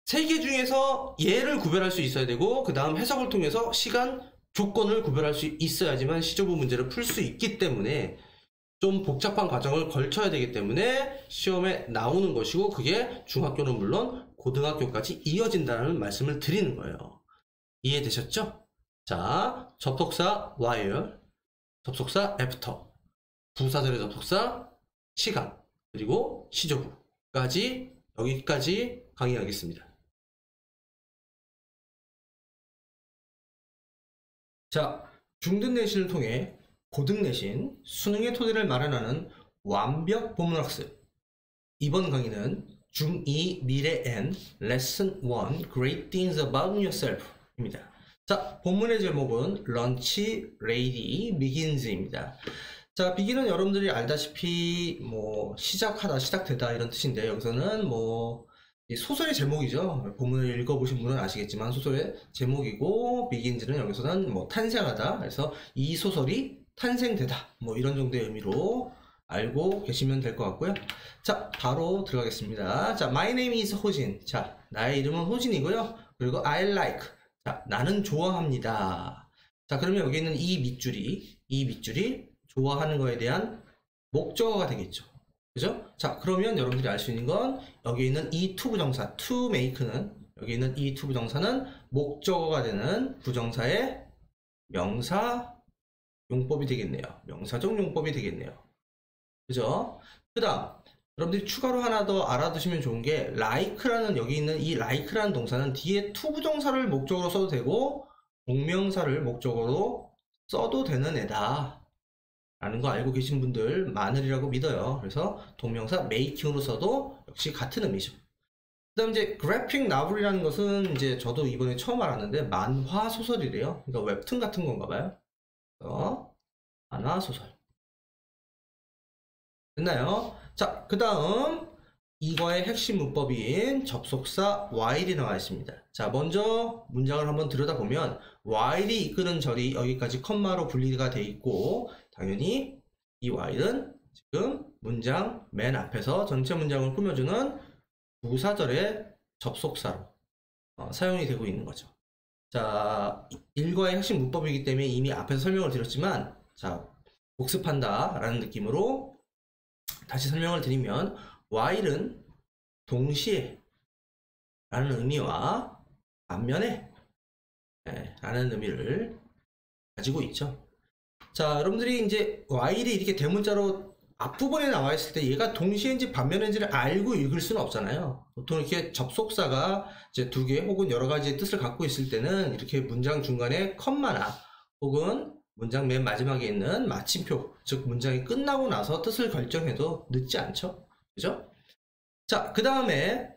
세 개 중에서 얘를 구별할 수 있어야 되고 그 다음 해석을 통해서 시간 조건을 구별할 수 있어야지만 시조부 문제를 풀 수 있기 때문에 좀 복잡한 과정을 걸쳐야 되기 때문에 시험에 나오는 것이고 그게 중학교는 물론 고등학교까지 이어진다는 말씀을 드리는 거예요. 이해되셨죠? 자, 접속사 while, 접속사 after, 부사절의 접속사 시간, 그리고 시조부까지 여기까지 강의하겠습니다. 자, 중등내신을 통해 고등내신, 수능의 토대를 마련하는 완벽 본문학습. 이번 강의는 중2 미래 N 레슨 1 Great Things About Yourself 입니다. 자, 본문의 제목은 Lunch Lady Begins입니다. 자, begin은 여러분들이 알다시피 뭐 시작하다, 시작되다 이런 뜻인데 여기서는 뭐 소설의 제목이죠. 본문을 읽어보신 분은 아시겠지만 소설의 제목이고 begins는 여기서는 뭐 탄생하다. 그래서 이 소설이 탄생되다. 뭐 이런 정도의 의미로 알고 계시면 될 것 같고요. 자, 바로 들어가겠습니다. 자, my name is 호진. 자, 나의 이름은 호진이고요. 그리고 I like. 자, 나는 좋아합니다. 자, 그러면 여기 있는 이 밑줄이 좋아하는 거에 대한 목적어가 되겠죠. 그죠? 자, 그러면 여러분들이 알 수 있는 건 여기 있는 이 to 부정사, to make는 여기 있는 이 to 부정사는 목적어가 되는 부정사의 명사 용법이 되겠네요. 명사적 용법이 되겠네요. 그죠? 그 다음 여러분들이 추가로 하나 더 알아두시면 좋은 게 like라는 여기 있는 이 like라는 동사는 뒤에 to 부정사를 목적으로 써도 되고 동명사를 목적으로 써도 되는 애다 라는 거 알고 계신 분들 많으리라고 믿어요. 그래서 동명사 making으로 써도 역시 같은 의미죠. 그 다음 이제 graphic novel이라는 것은 이제 저도 이번에 처음 알았는데 만화 소설이래요. 그러니까 웹툰 같은 건가 봐요. 만화 소설. 됐나요? 자, 그 다음 이거의 핵심 문법인 접속사 while이 나와 있습니다. 자, 먼저 문장을 한번 들여다보면 while이 이끄는 절이 여기까지 컴마로 분리가 돼 있고 당연히 이 while은 지금 문장 맨 앞에서 전체 문장을 꾸며주는 부사절의 접속사로 사용이 되고 있는 거죠. 자, 일과의 핵심 문법이기 때문에 이미 앞에서 설명을 드렸지만 자, 복습한다 라는 느낌으로 다시 설명을 드리면 while은 동시에 라는 의미와 반면에 라는 의미를 가지고 있죠. 자, 여러분들이 이제 while이 이렇게 대문자로 앞부분에 나와 있을 때 얘가 동시에인지 반면인지를 알고 읽을 수는 없잖아요. 보통 이렇게 접속사가 이제 두 개 혹은 여러 가지의 뜻을 갖고 있을 때는 이렇게 문장 중간에 컴마나 혹은 문장 맨 마지막에 있는 마침표, 즉 문장이 끝나고 나서 뜻을 결정해도 늦지 않죠. 그죠? 자, 그 다음에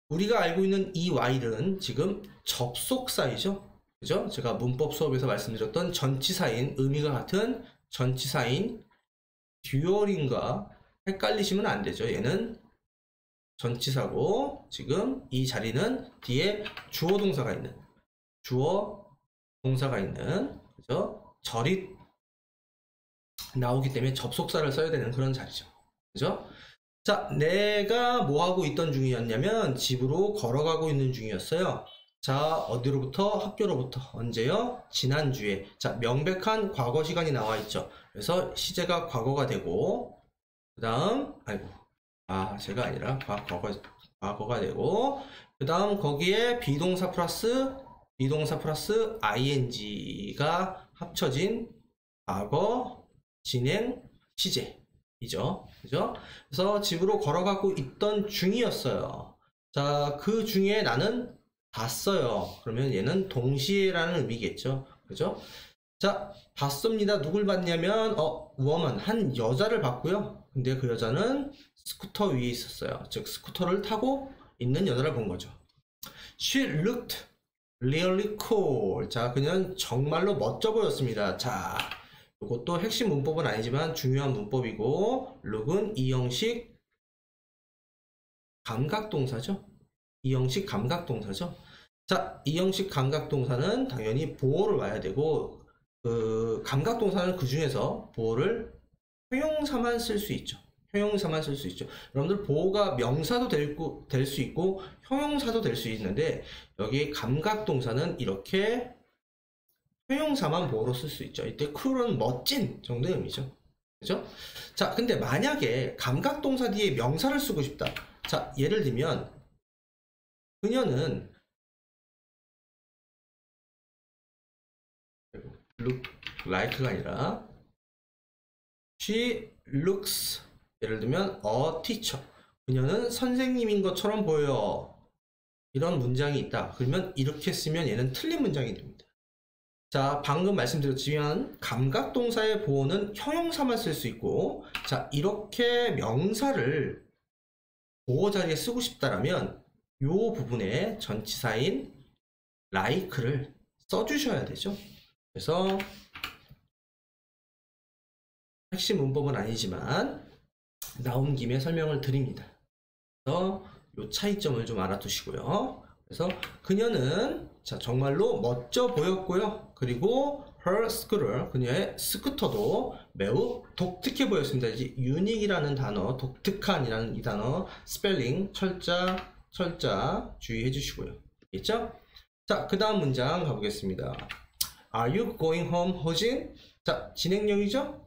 우리가 알고 있는 이 while은 지금 접속사이죠. 그죠? 제가 문법 수업에서 말씀드렸던 전치사인, 의미가 같은 전치사인 듀얼인과 헷갈리시면 안 되죠. 얘는 전치사고 지금 이 자리는 뒤에 주어 동사가 있는 그죠? 절이 나오기 때문에 접속사를 써야 되는 그런 자리죠. 그죠? 자, 내가 뭐 하고 있던 중이었냐면 집으로 걸어가고 있는 중이었어요. 자, 어디로부터? 학교로부터. 언제요? 지난주에. 자, 명백한 과거 시간이 나와 있죠. 그래서 시제가 과거가 되고 그 다음 제가 아니라 과거가 되고 그 다음 거기에 비동사 플러스 ing가 합쳐진 과거 진행 시제 이죠. 그죠? 그래서 집으로 걸어가고 있던 중이었어요. 자, 그 중에 나는 봤어요. 그러면 얘는 동시에라는 의미겠죠. 그죠? 자, 봤습니다. 누굴 봤냐면, woman, 한 여자를 봤고요. 근데 그 여자는 스쿠터 위에 있었어요. 즉, 스쿠터를 타고 있는 여자를 본 거죠. She looked really cool. 자, 그녀는 정말로 멋져 보였습니다. 자, 이것도 핵심 문법은 아니지만 중요한 문법이고, look은 이형식 감각동사죠. 이형식 감각동사죠. 자, 이형식 감각동사는 당연히 보어를 와야 되고, 그 감각동사는 그 중에서 보어를 형용사만 쓸 수 있죠. 형용사만 쓸 수 있죠. 여러분들 보어가 명사도 될 수 있고 형용사도 될 수 있는데 여기 감각동사는 이렇게 형용사만 보어로 쓸 수 있죠. 이때 cool은 멋진 정도의 의미죠. 그죠? 자, 근데 만약에 감각동사 뒤에 명사를 쓰고 싶다. 자, 예를 들면 그녀는 look like가 아니라 she looks, 예를 들면 a teacher, 그녀는 선생님인 것처럼 보여. 이런 문장이 있다. 그러면 이렇게 쓰면 얘는 틀린 문장이 됩니다. 자, 방금 말씀드렸지만 감각동사의 보어는 형용사만 쓸 수 있고, 자, 이렇게 명사를 보어 자리에 쓰고 싶다라면 이 부분에 전치사인 like를 써주셔야 되죠. 그래서 핵심 문법은 아니지만 나온 김에 설명을 드립니다. 그래서 이 차이점을 좀 알아두시고요. 그래서 그녀는 자 정말로 멋져 보였고요. 그리고 her scooter, 그녀의 스쿠터도 매우 독특해 보였습니다. 이제 unique이라는 단어, 독특한이라는 이 단어 스펠링 철자 주의해 주시고요. 알겠죠? 자, 그 다음 문장 가보겠습니다. Are you going home, 호진? 자, 진행형이죠?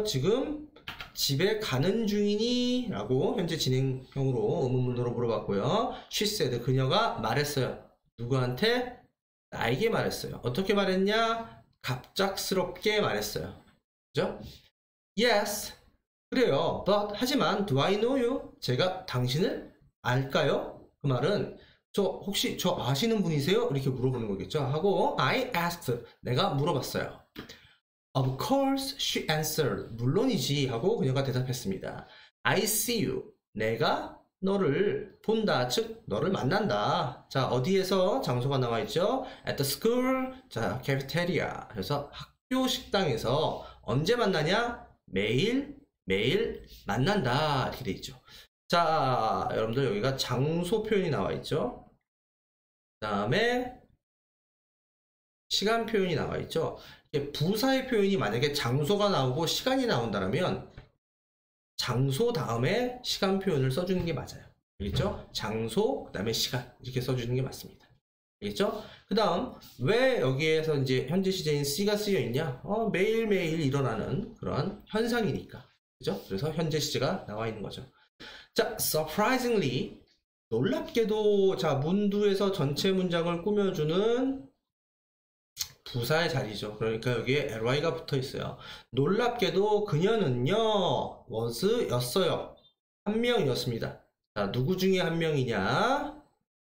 지금 집에 가는 중이니? 라고 현재 진행형으로 의문문으로 물어봤고요. She said, 그녀가 말했어요. 누구한테? 나에게 말했어요. 어떻게 말했냐? 갑작스럽게 말했어요. 그죠? Yes, 그래요. But, 하지만 do I know you? 제가 당신을 알까요? 그 말은 혹시 저 아시는 분이세요? 이렇게 물어보는 거겠죠. 하고 I asked, 내가 물어봤어요. Of course, she answered. 물론이지 하고 그녀가 대답했습니다. I see you. 내가 너를 본다. 즉 너를 만난다. 자, 어디에서 장소가 나와 있죠? At the school. 자, cafeteria. 그래서 학교 식당에서 언제 만나냐? 매일 만난다. 이렇게 돼 있죠. 자, 여러분들 여기가 장소 표현이 나와 있죠. 그 다음에 시간 표현이 나와 있죠. 부사의 표현이 만약에 장소가 나오고 시간이 나온다면 장소 다음에 시간 표현을 써주는 게 맞아요. 알겠죠? 장소, 그 다음에 시간 이렇게 써주는 게 맞습니다. 알겠죠? 그 다음 왜 여기에서 이제 현재 시제인 C가 쓰여 있냐? 매일매일 일어나는 그런 현상이니까. 그죠? 그래서 현재 시제가 나와 있는 거죠. 자, surprisingly, 놀랍게도 자 문두에서 전체 문장을 꾸며주는 부사의 자리죠. 그러니까 여기에 ly가 붙어 있어요. 놀랍게도 그녀는요 was 였어요. 한 명이었습니다. 자, 누구 중에 한 명이냐?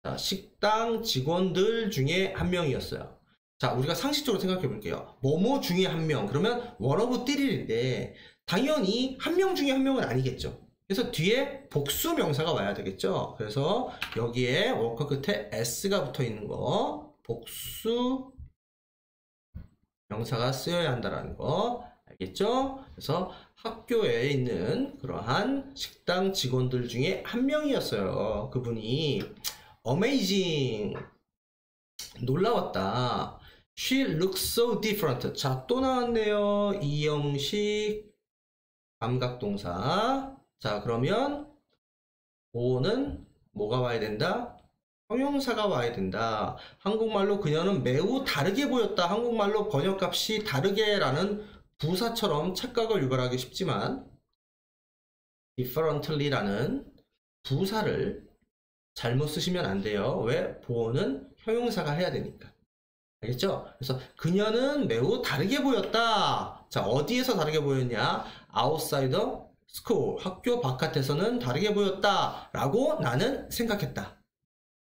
자, 식당 직원들 중에 한 명이었어요. 자, 우리가 상식적으로 생각해 볼게요. 뭐뭐 중에 한 명, 그러면 one of three인데 당연히 한 명 중에 한 명은 아니겠죠. 그래서 뒤에 복수 명사가 와야 되겠죠. 그래서 여기에 워커 끝에 s가 붙어 있는 거, 복수 명사가 쓰여야 한다는 거 알겠죠? 그래서 학교에 있는 그러한 식당 직원들 중에 한 명이었어요. 그분이 amazing, 놀라웠다. She looks so different. 자, 또 나왔네요. 이형식 감각동사. 자, 그러면 보어는 뭐가 와야 된다? 형용사가 와야 된다. 한국말로 그녀는 매우 다르게 보였다. 한국말로 번역값이 다르게라는 부사처럼 착각을 유발하기 쉽지만 differently라는 부사를 잘못 쓰시면 안 돼요. 왜? 보어는 형용사가 해야 되니까. 알겠죠? 그래서 그녀는 매우 다르게 보였다. 자, 어디에서 다르게 보였냐? outside the school. 학교 바깥에서는 다르게 보였다. 라고 나는 생각했다.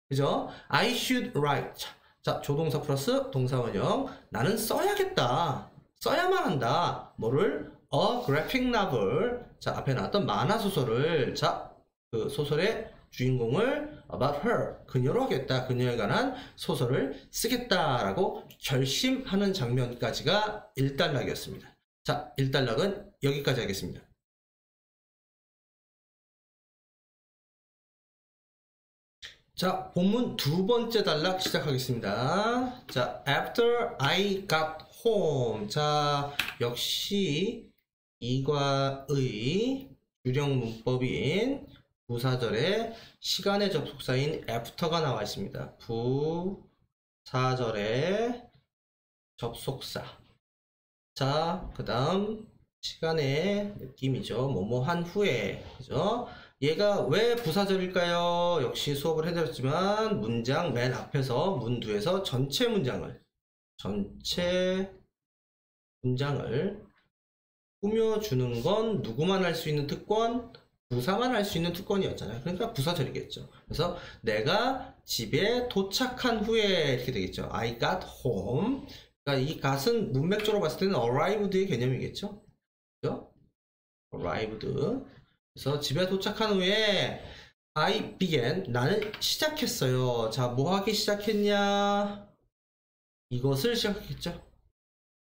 그죠? I should write. 자, 조동사 플러스 동사원형. 나는 써야겠다. 써야만 한다. 뭐를? A graphic novel. 자, 앞에 나왔던 만화소설을. 자, 그 소설의 주인공을 about her. 그녀로 하겠다. 그녀에 관한 소설을 쓰겠다라고 결심하는 장면까지가 1단락이었습니다. 자, 1단락은 여기까지 하겠습니다. 자, 본문 두 번째 단락 시작하겠습니다. 자, after I got home. 자, 역시 이과의 유령 문법인 부사절에 시간의 접속사인 after가 나와 있습니다. 부사절의 접속사. 자, 그 다음 시간의 느낌이죠. 뭐뭐한 후에. 그죠? 얘가 왜 부사절일까요? 역시 수업을 해드렸지만 문장 맨 앞에서 문두에서 전체 문장을 꾸며주는 건 누구만 할 수 있는 특권? 부사만 할 수 있는 특권이었잖아요. 그러니까 부사절이겠죠. 그래서 내가 집에 도착한 후에 이렇게 되겠죠. I got home. 그러니까 이 got은 문맥적으로 봤을 때는 arrived의 개념이겠죠. 그죠? arrived. 그래서 집에 도착한 후에 I began. 나는 시작했어요. 자, 뭐 하기 시작했냐? 이것을 시작했죠.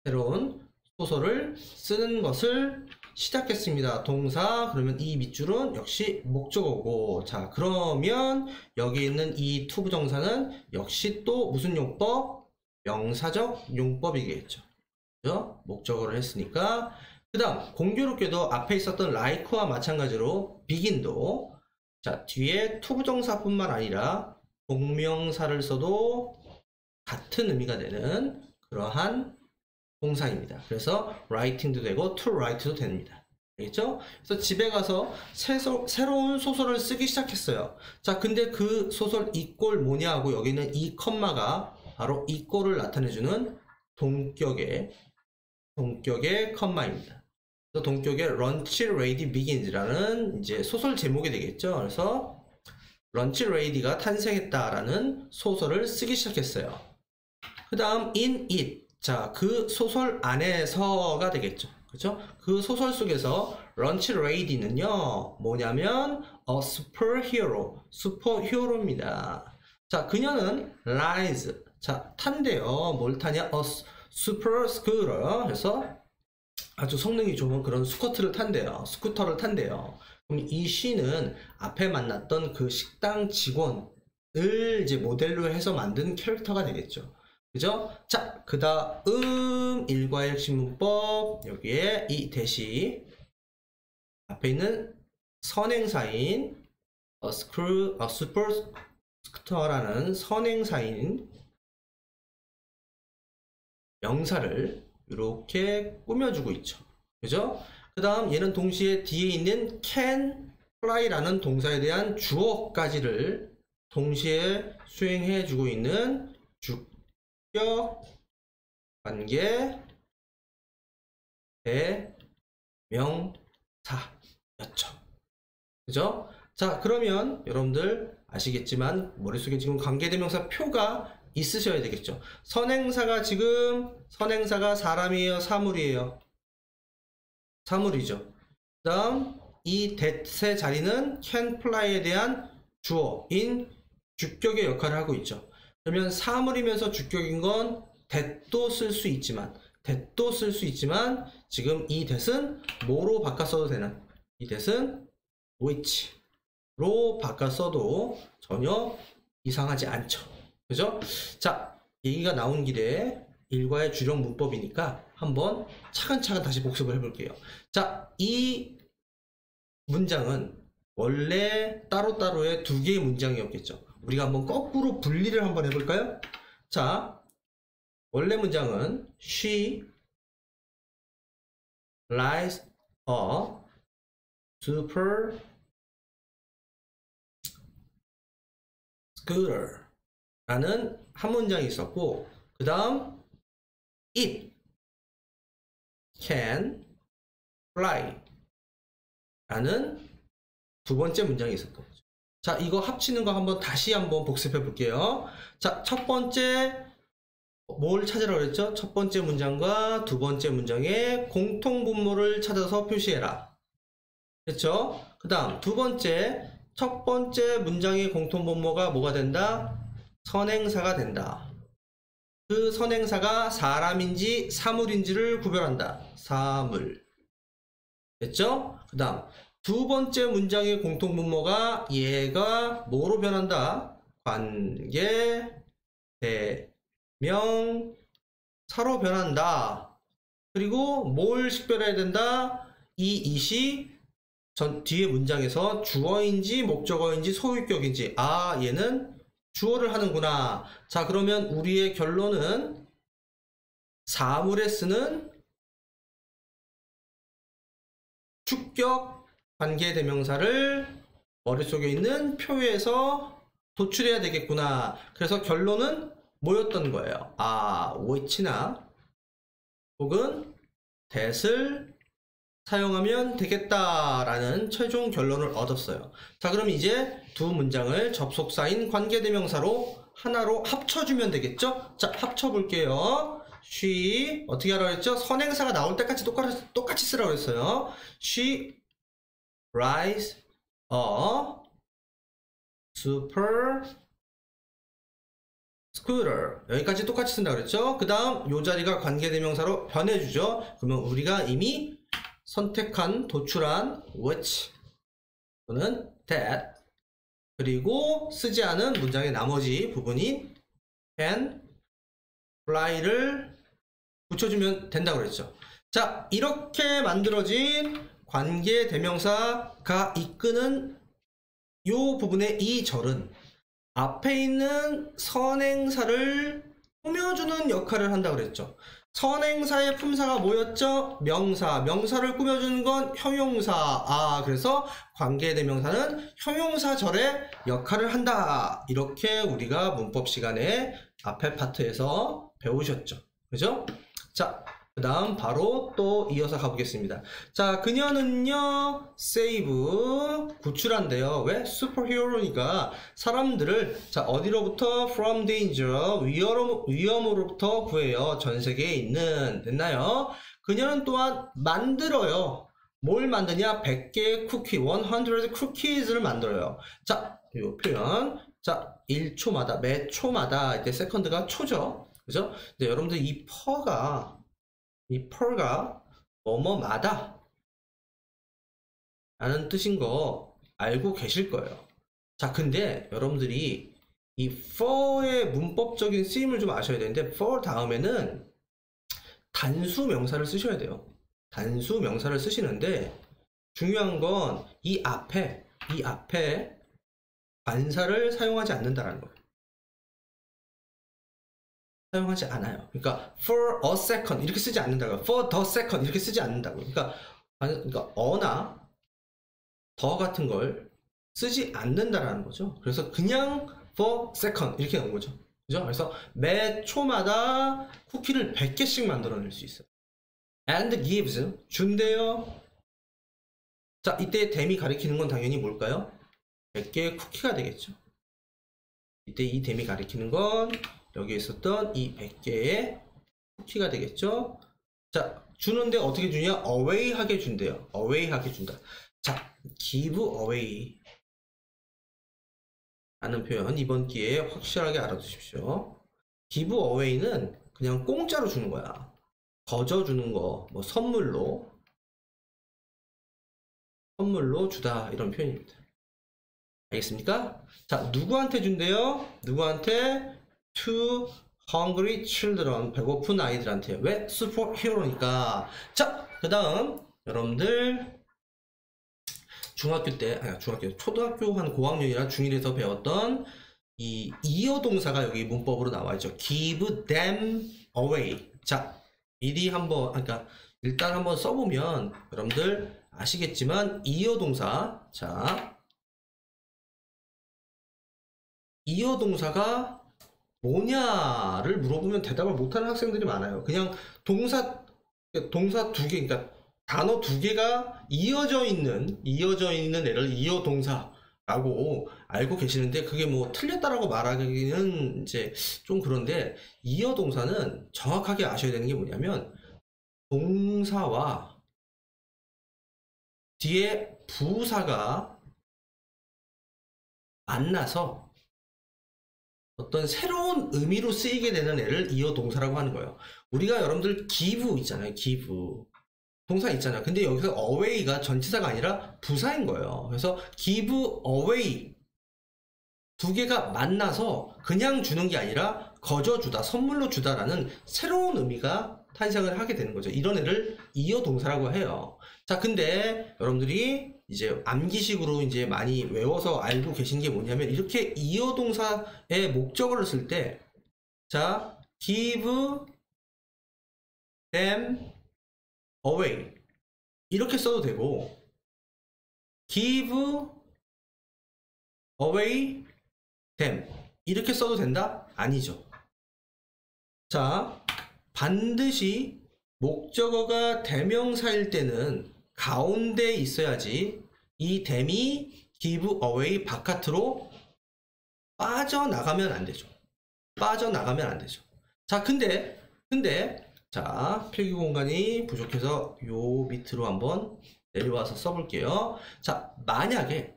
새로운 소설을 쓰는 것을 시작했습니다. 동사. 그러면 이 밑줄은 역시 목적어고. 자, 그러면 여기 있는 이 투부정사는 역시 또 무슨 용법? 명사적 용법이겠죠. 그죠? 목적어를 했으니까. 그 다음 공교롭게도 앞에 있었던 like와 마찬가지로 begin도 자, 뒤에 투부정사뿐만 아니라 동명사를 써도 같은 의미가 되는 그러한 동사입니다. 그래서 writing도 되고 to write도 됩니다. 알겠죠? 그래서 집에 가서 새로운 소설을 쓰기 시작했어요. 자, 근데 그 소설 이 꼴 뭐냐 하고 여기는 이 컴마가 바로 이 꼴을 나타내주는 동격의 컴마입니다. 그래서 동격의 Lunch Lady Begins라는 이제 소설 제목이 되겠죠. 그래서 Lunch Lady가 탄생했다라는 소설을 쓰기 시작했어요. 그 다음 in it. 자, 그 소설 안에서가 되겠죠. 그죠? 그 소설 속에서 런치 레이디는요, 뭐냐면, superhero, 슈퍼히어로입니다. 자, 그녀는 rides. 자, 탄대요. 뭘 타냐? super scooter. 그래서 아주 성능이 좋은 그런 스쿠터를 탄대요. 그럼 이 she는 앞에 만났던 그 식당 직원을 이제 모델로 해서 만든 캐릭터가 되겠죠. 그죠? 자, 그 다음 일과의 핵심 문법. 여기에 이 대시 앞에 있는 선행사인 super scooter라는 선행사인 명사를 이렇게 꾸며주고 있죠. 그죠? 그 다음 얘는 동시에 뒤에 있는 can fly라는 동사에 대한 주어까지를 동시에 수행해 주고 있는 주격 관계 대명사였죠. 그죠? 자, 그러면 여러분들 아시겠지만 머릿속에 지금 관계대명사 표가 있으셔야 되겠죠. 선행사가 사람이에요, 사물이에요? 사물이죠. 그 다음 이 that의 자리는 can fly에 대한 주어인 주격의 역할을 하고 있죠. 그러면 사물이면서 주격인 건 that도 쓸 수 있지만 지금 이 that은 뭐로 바꿔 써도 되나? 이 that은 which로 바꿔 써도 전혀 이상하지 않죠. 그죠? 자, 얘기가 나온 길에 일과의 주력 문법이니까 한번 차근차근 다시 복습을 해볼게요. 자, 이 문장은 원래 따로따로의 두 개의 문장이었겠죠. 우리가 한번 거꾸로 분리를 한번 해볼까요? 자, 원래 문장은 She rides a super scooter 라는 한 문장이 있었고, 그 다음 it can fly 라는 두 번째 문장이 있었던 거죠. 자, 이거 합치는 거 다시 한번 복습해 볼게요. 자, 첫 번째 뭘 찾으라고 그랬죠? 첫 번째 문장과 두 번째 문장의 공통 분모를 찾아서 표시해라. 그렇죠? 그 다음 두 번째, 첫 번째 문장의 공통 분모가 뭐가 된다? 선행사가 된다. 그 선행사가 사람인지 사물인지를 구별한다. 사물. 됐죠? 그 다음 두 번째 문장의 공통 분모가 얘가 뭐로 변한다? 관계, 대명사로 변한다. 그리고 뭘 식별해야 된다? 이 it이 뒤에 문장에서 주어인지 목적어인지 소유격인지, 아, 얘는 주어를 하는구나. 자, 그러면 우리의 결론은 사물에 쓰는 주격 관계대명사를 머릿속에 있는 표에서 도출해야 되겠구나. 그래서 결론은 뭐였던 거예요? 아, which나 혹은 that을 사용하면 되겠다라는 최종 결론을 얻었어요. 자, 그럼 이제 두 문장을 접속사인 관계대명사로 하나로 합쳐주면 되겠죠? 자, 합쳐볼게요. She, 어떻게 하라고 했죠? 선행사가 나올 때까지 똑같이 쓰라고 했어요. She rides a super scooter. 여기까지 똑같이 쓴다고 그랬죠? 그 다음 요 자리가 관계대명사로 변해주죠. 그러면 우리가 이미 선택한, 도출한 which 또는 that, 그리고 쓰지 않은 문장의 나머지 부분인 can fly를 붙여주면 된다고 그랬죠. 자, 이렇게 만들어진 관계대명사가 이끄는 요 부분의 이 절은 앞에 있는 선행사를 꾸며주는 역할을 한다고 그랬죠. 선행사의 품사가 뭐였죠? 명사. 명사를 꾸며주는 건 형용사. 아, 그래서 관계대명사는 형용사절의 역할을 한다. 이렇게 우리가 문법 시간에 앞에 파트에서 배우셨죠. 그죠? 자, 그 다음 바로 또 이어서 가보겠습니다. 자, 그녀는요, save, 구출한대요. 왜? 슈퍼히어로니까 사람들을, 자, 어디로부터? from danger, 위험으로부터 구해요. 전 세계에 있는. 됐나요? 그녀는 또한 만들어요. 뭘 만드냐? 100개의 쿠키, 100 cookies를 만들어요. 자, 이 표현. 자, 1초마다, 매 초마다, 이때 세컨드가 초죠. 그죠? 근데 여러분들 이 per가 뭐뭐마다 라는 뜻인 거 알고 계실 거예요. 자, 근데 여러분들이 이 for의 문법적인 쓰임을 좀 아셔야 되는데, for 다음에는 단수 명사를 쓰셔야 돼요. 단수 명사를 쓰시는데 중요한 건 이 앞에 관사를 사용하지 않는다라는 거예요. 사용하지 않아요. 그러니까 for a second 이렇게 쓰지 않는다고요. for the second 이렇게 쓰지 않는다고요. 그러니까 어나 더 같은 걸 쓰지 않는다라는 거죠. 그래서 그냥 for second 이렇게 나온 거죠. 그죠? 그래서 매 초마다 쿠키를 100개씩 만들어낼 수 있어요. and gives, 준대요. 자, 이때 댐이 가리키는 건 당연히 뭘까요? 100개의 쿠키가 되겠죠. 이때 이 댐이 가리키는 건 여기에 있었던 이 100개의 쿠키가 되겠죠. 자, 주는데 어떻게 주냐? away 하게 준대요. away 하게 준다. 자, give away 라는 표현 이번 기회에 확실하게 알아두십시오. give away는 그냥 공짜로 주는 거야. 거저 주는 거, 뭐 선물로 주다, 이런 표현입니다. 알겠습니까? 자, 누구한테 준대요? 누구한테? to hungry children, 배고픈 아이들한테. 왜? 슈퍼히어로니까. 자, 그 다음 여러분들 초등학교 한 고학년이나 중1에서 배웠던 이 이어 동사가 여기 문법으로 나와 있죠. give them away. 자, 미리 한번, 일단 한번 써보면 여러분들 아시겠지만 이어 동사, 자, 이어 동사가 뭐냐를 물어보면 대답을 못하는 학생들이 많아요. 그냥 동사 두 개, 그러니까 단어 두 개가 이어져 있는 애를 이어 동사라고 알고 계시는데, 그게 뭐 틀렸다라고 말하기는 이제 좀 그런데, 이어 동사는 정확하게 아셔야 되는 게 뭐냐면, 동사와 뒤에 부사가 만나서 어떤 새로운 의미로 쓰이게 되는 애를 이어 동사라고 하는 거예요. 우리가 여러분들 give 있잖아요. give. 동사 있잖아요. 근데 여기서 away가 전치사가 아니라 부사인 거예요. 그래서 give away 두 개가 만나서 그냥 주는 게 아니라 거저주다, 선물로 주다라는 새로운 의미가 탄생을 하게 되는 거죠. 이런 애를 이어 동사라고 해요. 자, 근데 여러분들이 이제 암기식으로 이제 많이 외워서 알고 계신 게 뭐냐면, 이렇게 이어 동사의 목적어를 쓸 때, 자, give them away 이렇게 써도 되고, give away them 이렇게 써도 된다? 아니죠. 자, 반드시 목적어가 대명사일 때는 가운데 있어야지 이 them이 give away 바깥으로 빠져나가면 안 되죠. 빠져나가면 안 되죠. 자, 근데 자, 필기 공간이 부족해서 요 밑으로 한번 내려와서 써볼게요. 자, 만약에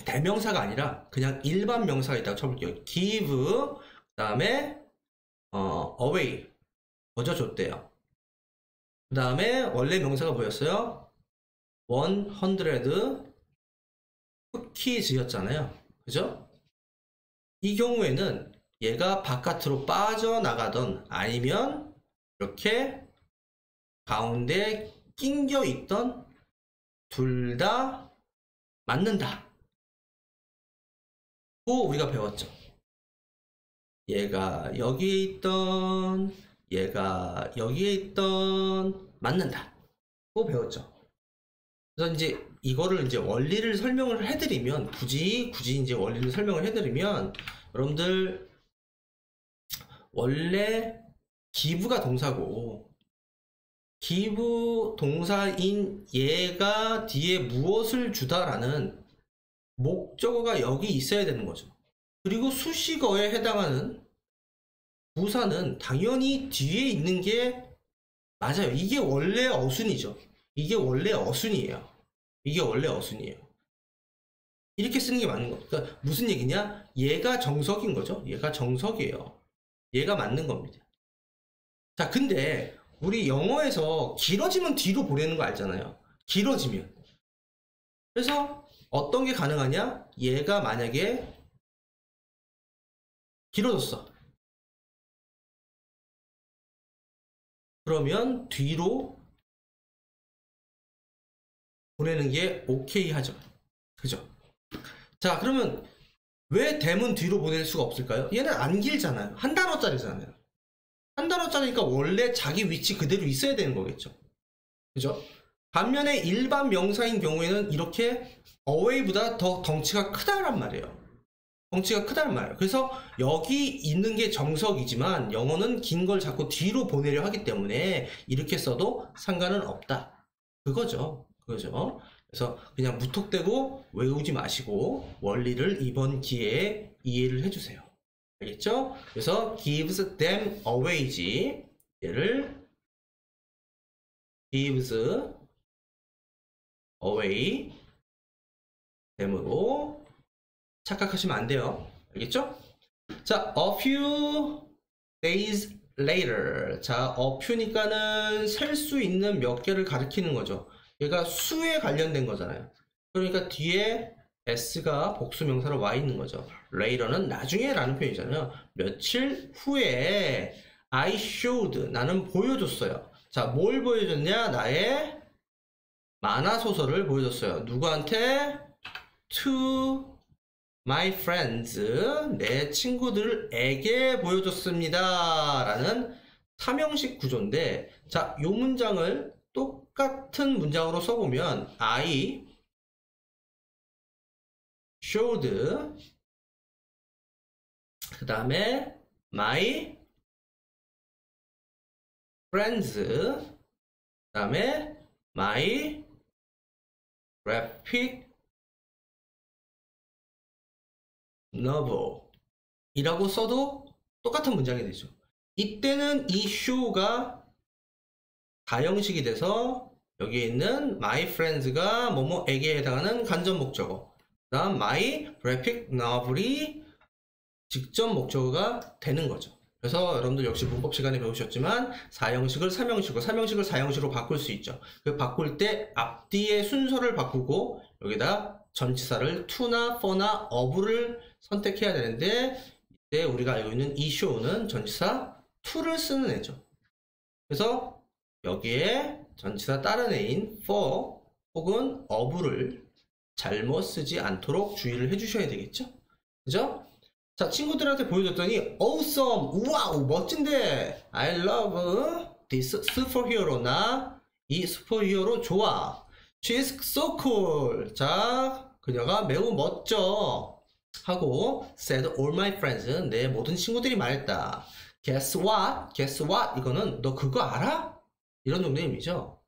대명사가 아니라 그냥 일반 명사가 있다고 쳐볼게요. give, 그 다음에 away, 거저줬대요. 그 다음에 원래 명사가 뭐였어요? 100 cookies였잖아요. 그죠? 이 경우에는 얘가 바깥으로 빠져나가던 아니면 이렇게 가운데 낑겨 있던 둘 다 맞는다 고 우리가 배웠죠. 얘가 여기에 있던, 얘가 여기에 있던 맞는다 고 배웠죠. 그래서 이제 이거를 이제 원리를 설명을 해드리면, 굳이 이제 원리를 설명을 해드리면, 여러분들 원래 give가 동사고, give 동사인 얘가 뒤에 무엇을 주다라는 목적어가 여기 있어야 되는 거죠. 그리고 수식어에 해당하는 부사는 당연히 뒤에 있는 게 맞아요. 이게 원래 어순이죠. 이게 원래 어순이에요. 이렇게 쓰는 게 맞는 거죠. 그러니까 무슨 얘기냐? 얘가 정석인 거죠. 얘가 정석이에요. 얘가 맞는 겁니다. 자, 근데 우리 영어에서 길어지면 뒤로 보내는 거 알잖아요. 길어지면. 그래서 어떤 게 가능하냐? 얘가 만약에 길어졌어. 그러면 뒤로 보내는 게 오케이 하죠. 그죠? 자, 그러면 왜 them은 뒤로 보낼 수가 없을까요? 얘는 안 길잖아요. 한 단어짜리잖아요. 한 단어짜리니까 원래 자기 위치 그대로 있어야 되는 거겠죠. 그죠? 반면에 일반 명사인 경우에는 이렇게 away보다 더 덩치가 크다란 말이에요. 그래서 여기 있는 게 정석이지만 영어는 긴 걸 자꾸 뒤로 보내려 하기 때문에 이렇게 써도 상관은 없다. 그거죠. 그래서 그냥 무턱대고 외우지 마시고 원리를 이번 기회에 이해를 해주세요. 알겠죠? 그래서 gives them away지, 얘를 gives away them으로 착각하시면 안 돼요. 알겠죠? 자, a few days later. 자, a few니까는 셀 수 있는 몇 개를 가리키는 거죠. 얘가 수에 관련된 거잖아요. 그러니까 뒤에 s가 복수명사로 와 있는 거죠. later는 나중에 라는 표현이잖아요. 며칠 후에 I showed, 나는 보여줬어요. 자, 뭘 보여줬냐? 나의 만화소설을 보여줬어요. 누구한테? To my friends, 내 친구들에게 보여줬습니다 라는 삼형식 구조인데, 자, 요 문장을 똑같은 문장으로 써보면 I showed 그 다음에 my friends, 그 다음에 my graphic novel 이라고 써도 똑같은 문장이 되죠. 이때는 이 show가 다형식이 돼서 여기에 있는 my friends가 뭐뭐에게 해당하는 간접 목적어, 그 다음 my graphic novel이 직접 목적어가 되는 거죠. 그래서 여러분들 역시 문법 시간에 배우셨지만 4형식을 3형식으로, 3형식을 4형식으로 바꿀 수 있죠. 그 바꿀 때 앞뒤의 순서를 바꾸고 여기다 전치사를 to나 for나 of를 선택해야 되는데, 이때 우리가 알고 있는 이 show는 전치사 to를 쓰는 애죠. 그래서 여기에 전치사 다른 애인 for 혹은 of를 잘못 쓰지 않도록 주의를 해주셔야 되겠죠. 그죠? 자, 친구들한테 보여줬더니 awesome, 우와우, 멋진데, I love this superhero, 나 이 슈퍼히어로 좋아, she's so cool, 자, 그녀가 매우 멋져 하고 said all my friends, 내 모든 친구들이 말했다. guess what, 이거는 너 그거 알아? 이런 정도의 의미죠.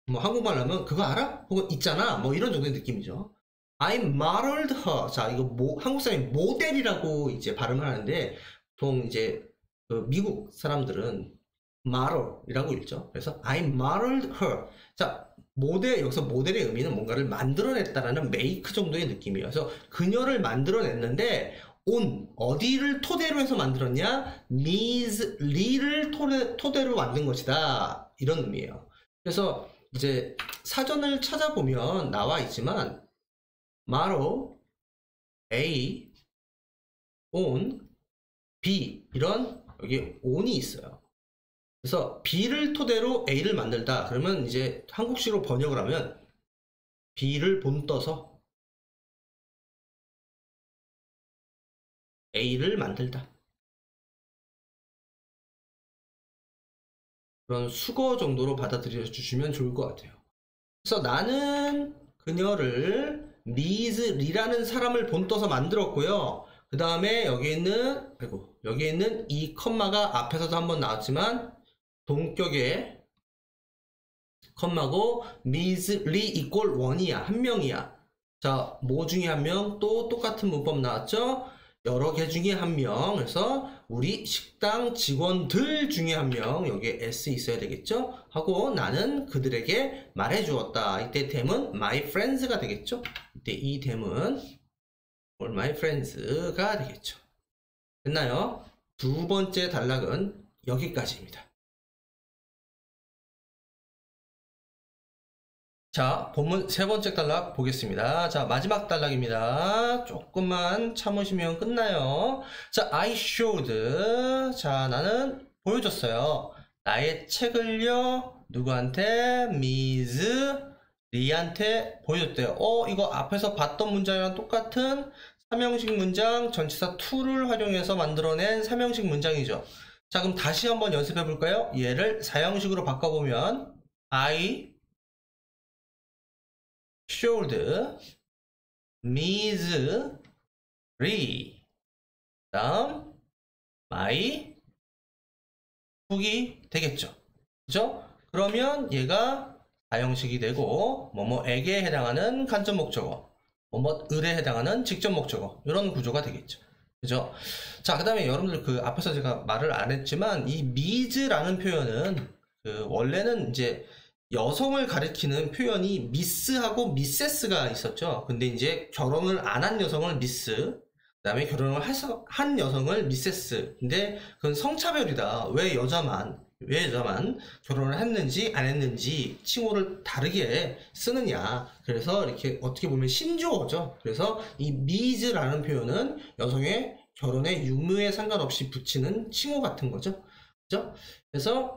뭐 한국말로 하면 그거 알아? 혹은 있잖아, 뭐 이런 정도의 느낌이죠. I modeled her. 자, 이거 한국 사람이 모델이라고 이제 발음을 하는데, 보통 이제 그 미국 사람들은 model이라고 읽죠. 그래서 I modeled her. 자, 여기서 모델의 의미는 뭔가를 만들어냈다라는 make 정도의 느낌이에요. 그래서 그녀를 만들어냈는데, 어디를 토대로 해서 만들었냐? Miss Lee를 토대로 만든 것이다. 이런 의미예요. 그래서 이제 사전을 찾아보면 나와 있지만, model A, on, B 이런 여기 on이 있어요. 그래서 B를 토대로 A를 만들다. 그러면 이제 한국식으로 번역을 하면 B를 본떠서 A를 만들다. 그런 수거 정도로 받아들여 주시면 좋을 것 같아요. 그래서 나는 그녀를 미즈 리라는 사람을 본떠서 만들었고요. 그 다음에 여기 있는 이 컴마가 앞에서도 한번 나왔지만 동격의 컴마고 미즈 리 이꼴 1이야. 한 명이야. 자, 뭐 중에 한 명? 또 똑같은 문법 나왔죠? 여러 개 중에 한 명. 그래서 우리 식당 직원들 중에 한 명. 여기에 S 있어야 되겠죠? 하고 나는 그들에게 말해주었다. 이때 댐은 my friends가 되겠죠? 이때 이 댐은 all my friends가 되겠죠. 됐나요? 두 번째 단락은 여기까지입니다. 자, 본문 세 번째 단락 보겠습니다. 자, 마지막 단락입니다. 조금만 참으시면 끝나요. 자, I showed. 자, 나는 보여줬어요. 나의 책을요, 누구한테? Miss 리한테 보여줬대요. 이거 앞에서 봤던 문장이랑 똑같은 3형식 문장, 전치사 to를 활용해서 만들어낸 3형식 문장이죠. 자, 그럼 다시 한번 연습해 볼까요? 얘를 4형식으로 바꿔보면 I showed Miss Lee. 다음 my 훅이 되겠죠. 그죠? 그러면 얘가 4형식이 되고 뭐뭐에게 해당하는 간접 목적어, 뭐뭐을에 해당하는 직접 목적어, 이런 구조가 되겠죠. 그죠? 자, 그 다음에 여러분들 그 앞에서 제가 말을 안 했지만 이 미즈라는 표현은 그 원래는 이제 여성을 가리키는 표현이 미스하고 미세스가 있었죠. 근데 이제 결혼을 안 한 여성을 미스, 그 다음에 결혼을 한 여성을 미세스. 근데 그건 성차별이다. 왜 여자만 결혼을 했는지 안 했는지 칭호를 다르게 쓰느냐. 그래서 이렇게 어떻게 보면 신조어죠. 그래서 이 미즈라는 표현은 여성의 결혼의 유무에 상관없이 붙이는 칭호 같은 거죠. 그죠? 그래서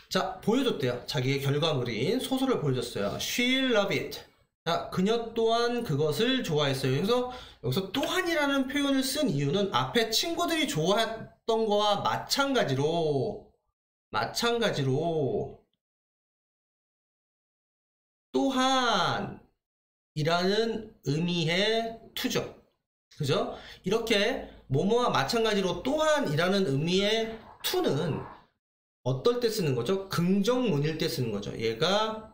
자, 보여줬대요. 자기의 결과물인 소설을 보여줬어요. She loved it. 자, 그녀 또한 그것을 좋아했어요. 그래서 여기서 또한이라는 표현을 쓴 이유는 앞에 친구들이 좋아했던 거와 마찬가지로 또한이라는 의미의 투죠. 그죠? 이렇게 뭐뭐와 마찬가지로 또한이라는 의미의 to는 어떨 때 쓰는 거죠? 긍정문일 때 쓰는 거죠. 얘가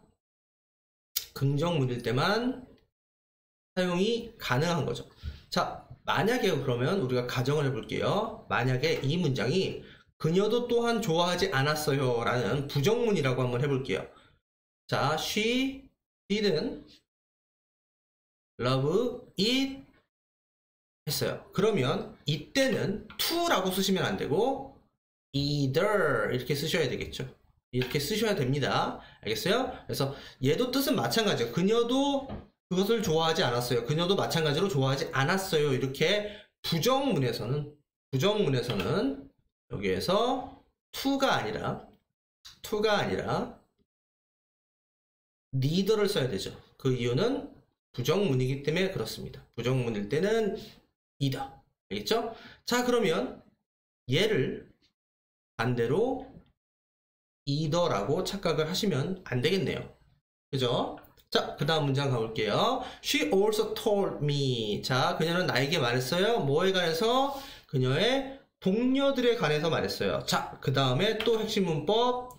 긍정문일 때만 사용이 가능한 거죠. 자, 만약에 그러면 우리가 가정을 해볼게요. 만약에 이 문장이 그녀도 또한 좋아하지 않았어요 라는 부정문이라고 한번 해볼게요. 자, she didn't love it 했어요. 그러면 이때는 to라고 쓰시면 안 되고 either 이렇게 쓰셔야 되겠죠. 이렇게 쓰셔야 됩니다. 알겠어요? 그래서 얘도 뜻은 마찬가지예요. 그녀도 그것을 좋아하지 않았어요. 그녀도 마찬가지로 좋아하지 않았어요. 이렇게 부정문에서는 여기에서 to가 아니라 neither를 써야 되죠. 그 이유는 부정문이기 때문에 그렇습니다. 부정문일 때는 either. 알겠죠? 자, 그러면 얘를 반대로 either라고 착각을 하시면 안 되겠네요. 그죠? 자, 그 다음 문장 가볼게요. She also told me. 자, 그녀는 나에게 말했어요. 뭐에 관해서? 그녀의 동료들에 관해서 말했어요. 자, 그 다음에 또 핵심 문법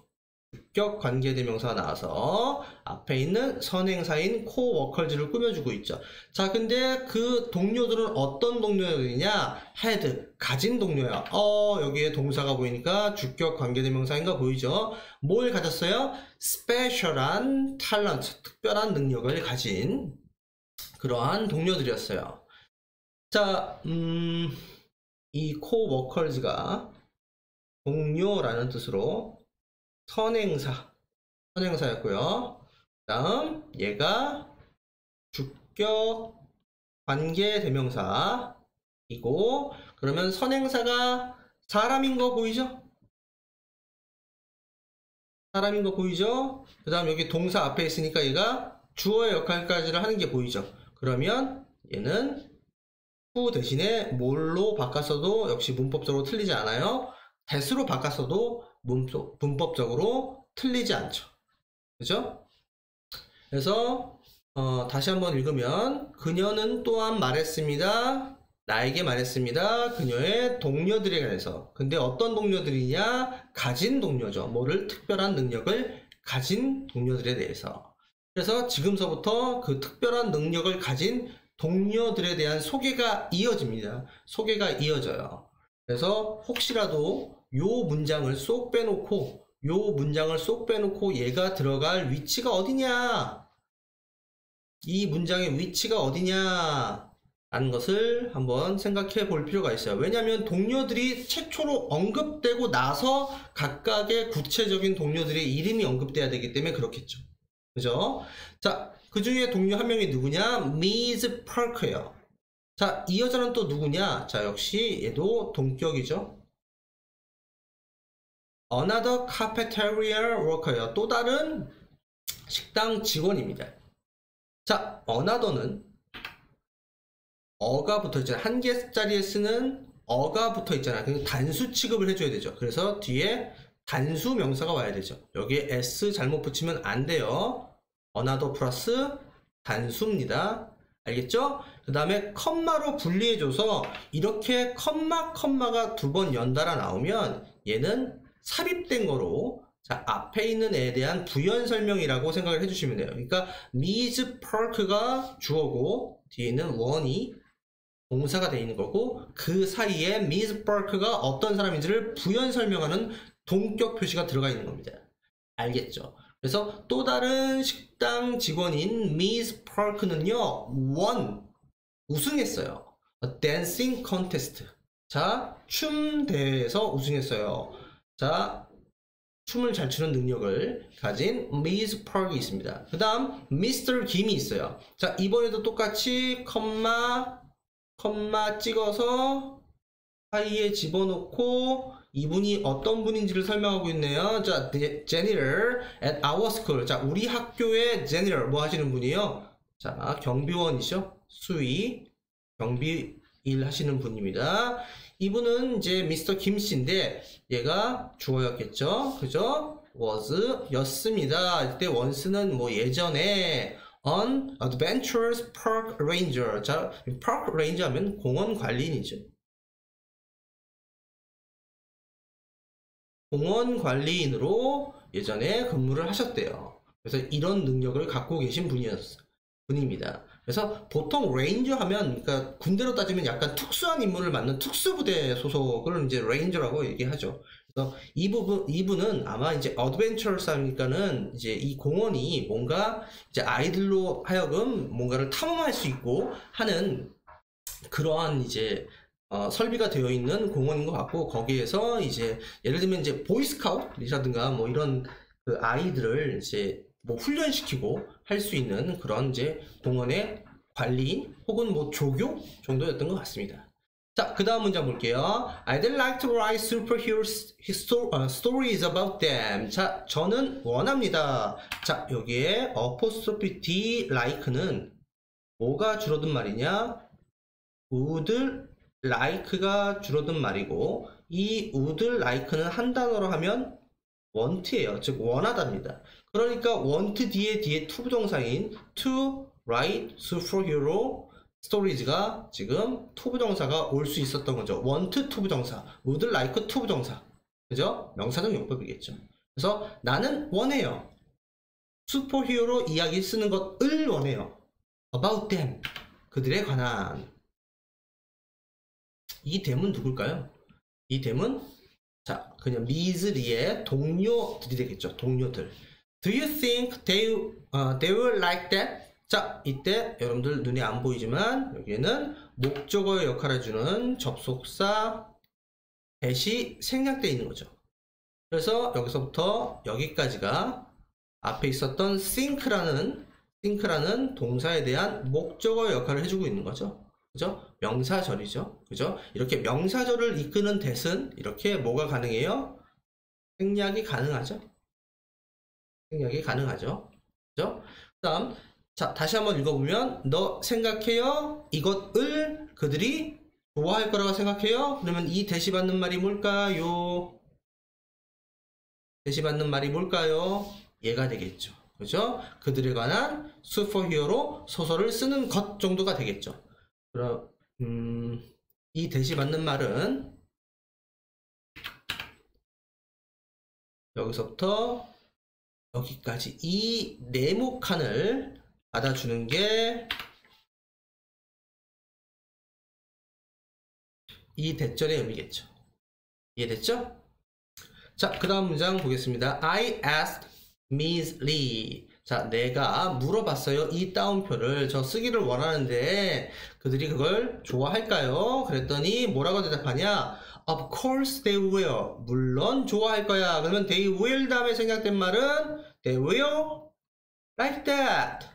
주격 관계대명사가 나와서 앞에 있는 선행사인 coworkers를 꾸며주고 있죠. 자, 근데 그 동료들은 어떤 동료들이냐? had, 가진 동료야. 여기에 동사가 보이니까 주격 관계대명사인가 보이죠? 뭘 가졌어요? special한 talent, 특별한 능력을 가진 그러한 동료들이었어요. 자, 이 coworkers가 동료라는 뜻으로 선행사였고요. 그 다음 얘가 주격 관계대명사이고, 그러면 선행사가 사람인 거 보이죠? 사람인 거 보이죠? 그 다음 여기 동사 앞에 있으니까 얘가 주어의 역할까지를 하는 게 보이죠? 그러면 얘는 who 대신에 뭘로 바꿨어도 역시 문법적으로 틀리지 않아요. that으로 바꿨어도 문법적으로 틀리지 않죠. 그죠? 그래서 다시 한번 읽으면 그녀는 또한 말했습니다. 나에게 말했습니다. 그녀의 동료들에 관해서. 근데 어떤 동료들이냐? 가진 동료죠. 뭐를? 특별한 능력을 가진 동료들에 대해서. 그래서 지금서부터 그 특별한 능력을 가진 동료들에 대한 소개가 이어집니다. 소개가 이어져요. 그래서 혹시라도 요 문장을 쏙 빼놓고 얘가 들어갈 위치가 어디냐, 이 문장의 위치가 어디냐 라는 것을 한번 생각해 볼 필요가 있어요. 왜냐하면 동료들이 최초로 언급되고 나서 각각의 구체적인 동료들의 이름이 언급돼야 되기 때문에 그렇겠죠. 그죠? 자, 그 중에 동료 한 명이 누구냐? Miss Parker예요. 자, 이 여자는 또 누구냐? 자, 역시 얘도 동격이죠. Another cafeteria worker예요. 또 다른 식당 직원입니다. 자, another는 어가 붙어 있잖아요. 한 개짜리에 쓰는 어가 붙어 있잖아요. 그래서 단수 취급을 해줘야 되죠. 그래서 뒤에 단수 명사가 와야 되죠. 여기에 s 잘못 붙이면 안 돼요. another 플러스 단수입니다. 알겠죠? 그 다음에 컴마로 분리해줘서 이렇게 컴마가 두 번 연달아 나오면 얘는 삽입된 거로, 자, 앞에 있는 애에 대한 부연 설명이라고 생각을 해주시면 돼요. 그러니까 Miss Park가 주어고 뒤에 있는 one이 동사가 되어 있는 거고, 그 사이에 Miss Park가 어떤 사람인지를 부연 설명하는 동격 표시가 들어가 있는 겁니다. 알겠죠? 그래서 또 다른 식당 직원인 Miss Park는요, 우승했어요. A dancing contest. 자, 춤 대회에서 우승했어요. 자, 춤을 잘 추는 능력을 가진 Miss Park이 있습니다. 그 다음 Mr. 김이 있어요. 자, 이번에도 똑같이 컴마 찍어서 사이에 집어넣고 이분이 어떤 분인지를 설명하고 있네요. 자, janitor at our school. 자, 우리 학교의 janitor 뭐 하시는 분이에요? 자, 경비원이죠. 수위 경비 일 하시는 분입니다. 이분은 이제 미스터 김씨인데 얘가 주어였겠죠. 그죠? was 였습니다. 이때 once는 뭐 예전에 an adventurous park ranger. 자, park ranger 하면 공원 관리인이죠. 공원 관리인으로 예전에 근무를 하셨대요. 그래서 이런 능력을 갖고 계신 분입니다. 그래서 보통 레인저 하면, 그러니까 군대로 따지면 약간 특수한 임무를 맡는 특수부대 소속을 이제 레인저라고 얘기하죠. 그래서 이분은 아마 이제 어드벤처러스하니까는 이제 이 공원이 뭔가 이제 아이들로 하여금 뭔가를 탐험할 수 있고 하는 그러한 이제 설비가 되어 있는 공원인 것 같고, 거기에서 이제 예를 들면 이제 보이스카웃이라든가 뭐 이런 그 아이들을 이제 뭐 훈련시키고 할 수 있는 그런 이제 공원의 관리인 혹은 뭐 조교 정도였던 것 같습니다. 자, 그 다음 문장 볼게요. I'd like to write superhero stories about them. 자, 저는 원합니다. 자, 여기에 apostrophe D like는 뭐가 줄어든 말이냐? would like가 줄어든 말이고, 이 would like는 한 단어로 하면 want예요. 즉 원하답니다. 그러니까 want 뒤에 to 부동사인 to write superhero stories가 지금 to 부동사가 올 수 있었던 거죠. want to 부동사, would like to 부동사, 그죠? 명사적 용법이겠죠. 그래서 나는 원해요. 슈퍼히어로 이야기 쓰는 것을 원해요. about them, 그들에 관한. 이 them은 누굴까요? 이 them은 자, 그냥 미즈리의 동료들이 되겠죠. 동료들. Do you think they will like that? 자, 이때 여러분들 눈에 안 보이지만 여기에는 목적어의 역할을 해주는 접속사 that이 생략되어 있는 거죠. 그래서 여기서부터 여기까지가 앞에 있었던 think라는 동사에 대한 목적어의 역할을 해주고 있는 거죠. 그죠? 명사절이죠. 그죠? 이렇게 명사절을 이끄는 that은 이렇게 뭐가 가능해요? 생략이 가능하죠. 생략이 가능하죠. 그죠? 다음, 자, 다시 한번 읽어보면, 너 생각해요? 이것을 그들이 좋아할 거라고 생각해요? 그러면 이 that이 받는 말이 뭘까요? that이 받는 말이 뭘까요? 얘가 되겠죠. 그죠? 그들에 관한 슈퍼히어로 소설을 쓰는 것 정도가 되겠죠. 그럼 이 that이 받는 말은 여기서부터 여기까지 이 네모칸을 받아주는 게 이 대절의 의미겠죠. 이해됐죠? 자, 그 다음 문장 보겠습니다. I asked Ms. Lee. 자, 내가 물어봤어요. 이 따옴표를 저 쓰기를 원하는데 그들이 그걸 좋아할까요? 그랬더니 뭐라고 대답하냐? Of course they will. 물론 좋아할 거야. 그러면 they will 다음에 생략된 말은 they will like that.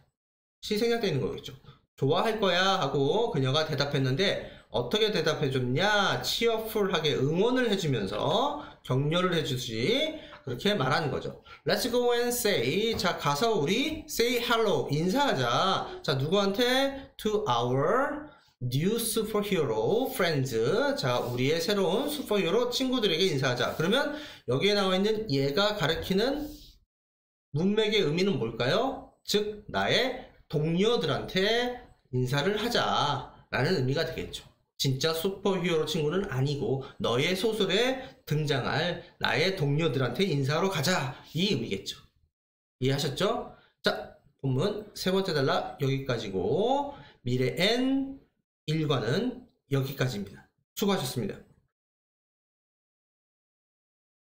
시 생략되어 있는 거겠죠. 좋아할 거야 하고 그녀가 대답했는데 어떻게 대답해줬냐? cheerful하게 응원을 해주면서 격려를 해주지. 그렇게 말하는 거죠. Let's go and say. 자, 가서 우리 say hello. 인사하자. 자, 누구한테? To our new superhero friends. 자, 우리의 새로운 슈퍼히어로 친구들에게 인사하자. 그러면 여기에 나와 있는 얘가 가리키는 문맥의 의미는 뭘까요? 즉, 나의 동료들한테 인사를 하자. 라는 의미가 되겠죠. 진짜 슈퍼히어로 친구는 아니고 너의 소설에 등장할 나의 동료들한테 인사하러 가자, 이 의미겠죠. 이해하셨죠? 자, 본문 세 번째 단락 여기까지고 미래 N 일과는 여기까지입니다. 수고하셨습니다.